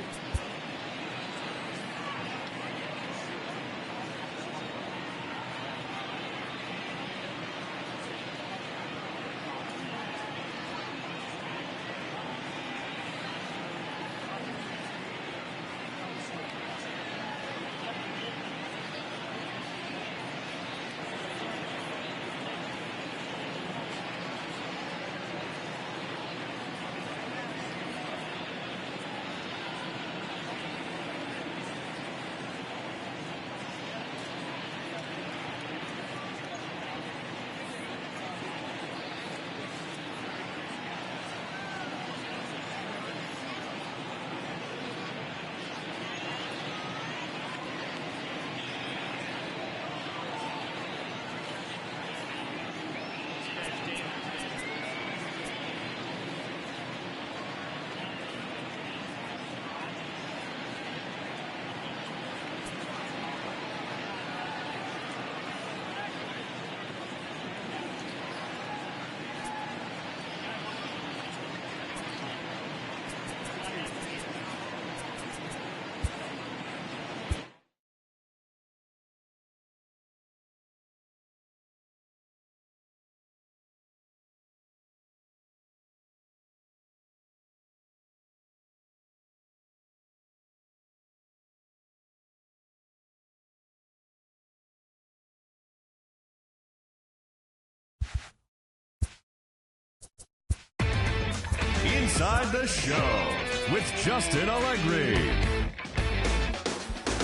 Inside the Show with Justin Allegri.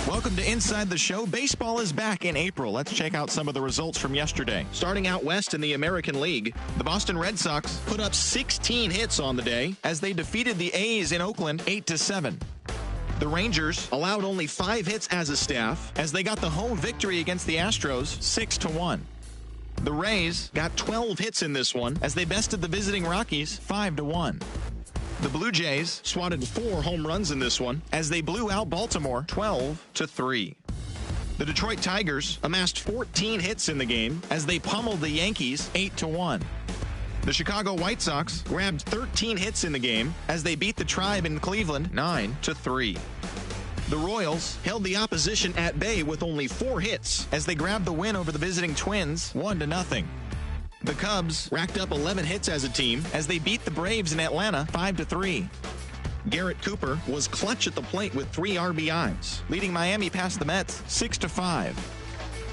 Welcome to Inside the Show. Baseball is back in April. Let's check out some of the results from yesterday. Starting out west in the American League, the Boston Red Sox put up 16 hits on the day as they defeated the A's in Oakland 8-7. The Rangers allowed only 5 hits as a staff as they got the home victory against the Astros 6-1. The Rays got 12 hits in this one as they bested the visiting Rockies 5-1. The Blue Jays swatted 4 home runs in this one as they blew out Baltimore 12-3. The Detroit Tigers amassed 14 hits in the game as they pummeled the Yankees 8-1. The Chicago White Sox grabbed 13 hits in the game as they beat the Tribe in Cleveland 9-3. The Royals held the opposition at bay with only 4 hits as they grabbed the win over the visiting Twins 1-0. The Cubs racked up 11 hits as a team as they beat the Braves in Atlanta 5-3. Garrett Cooper was clutch at the plate with 3 RBIs, leading Miami past the Mets 6-5.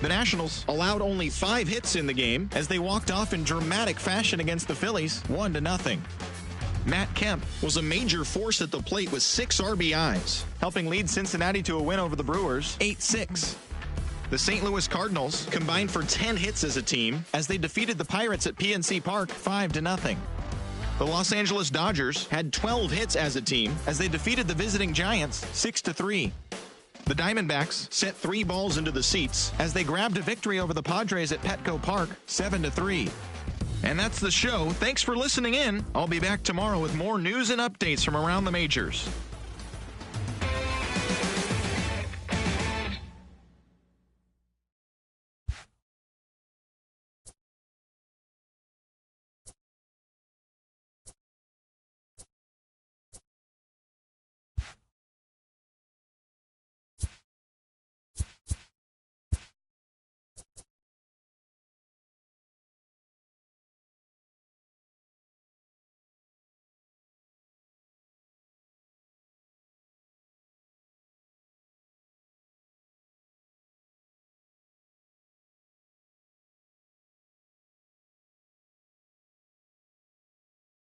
The Nationals allowed only 5 hits in the game as they walked off in dramatic fashion against the Phillies 1-0. Matt Kemp was a major force at the plate with 6 RBIs, helping lead Cincinnati to a win over the Brewers 8-6. The St. Louis Cardinals combined for 10 hits as a team as they defeated the Pirates at PNC Park 5-0. The Los Angeles Dodgers had 12 hits as a team as they defeated the visiting Giants 6-3. The Diamondbacks set 3 balls into the seats as they grabbed a victory over the Padres at Petco Park 7-3. And that's the show. Thanks for listening in. I'll be back tomorrow with more news and updates from around the majors.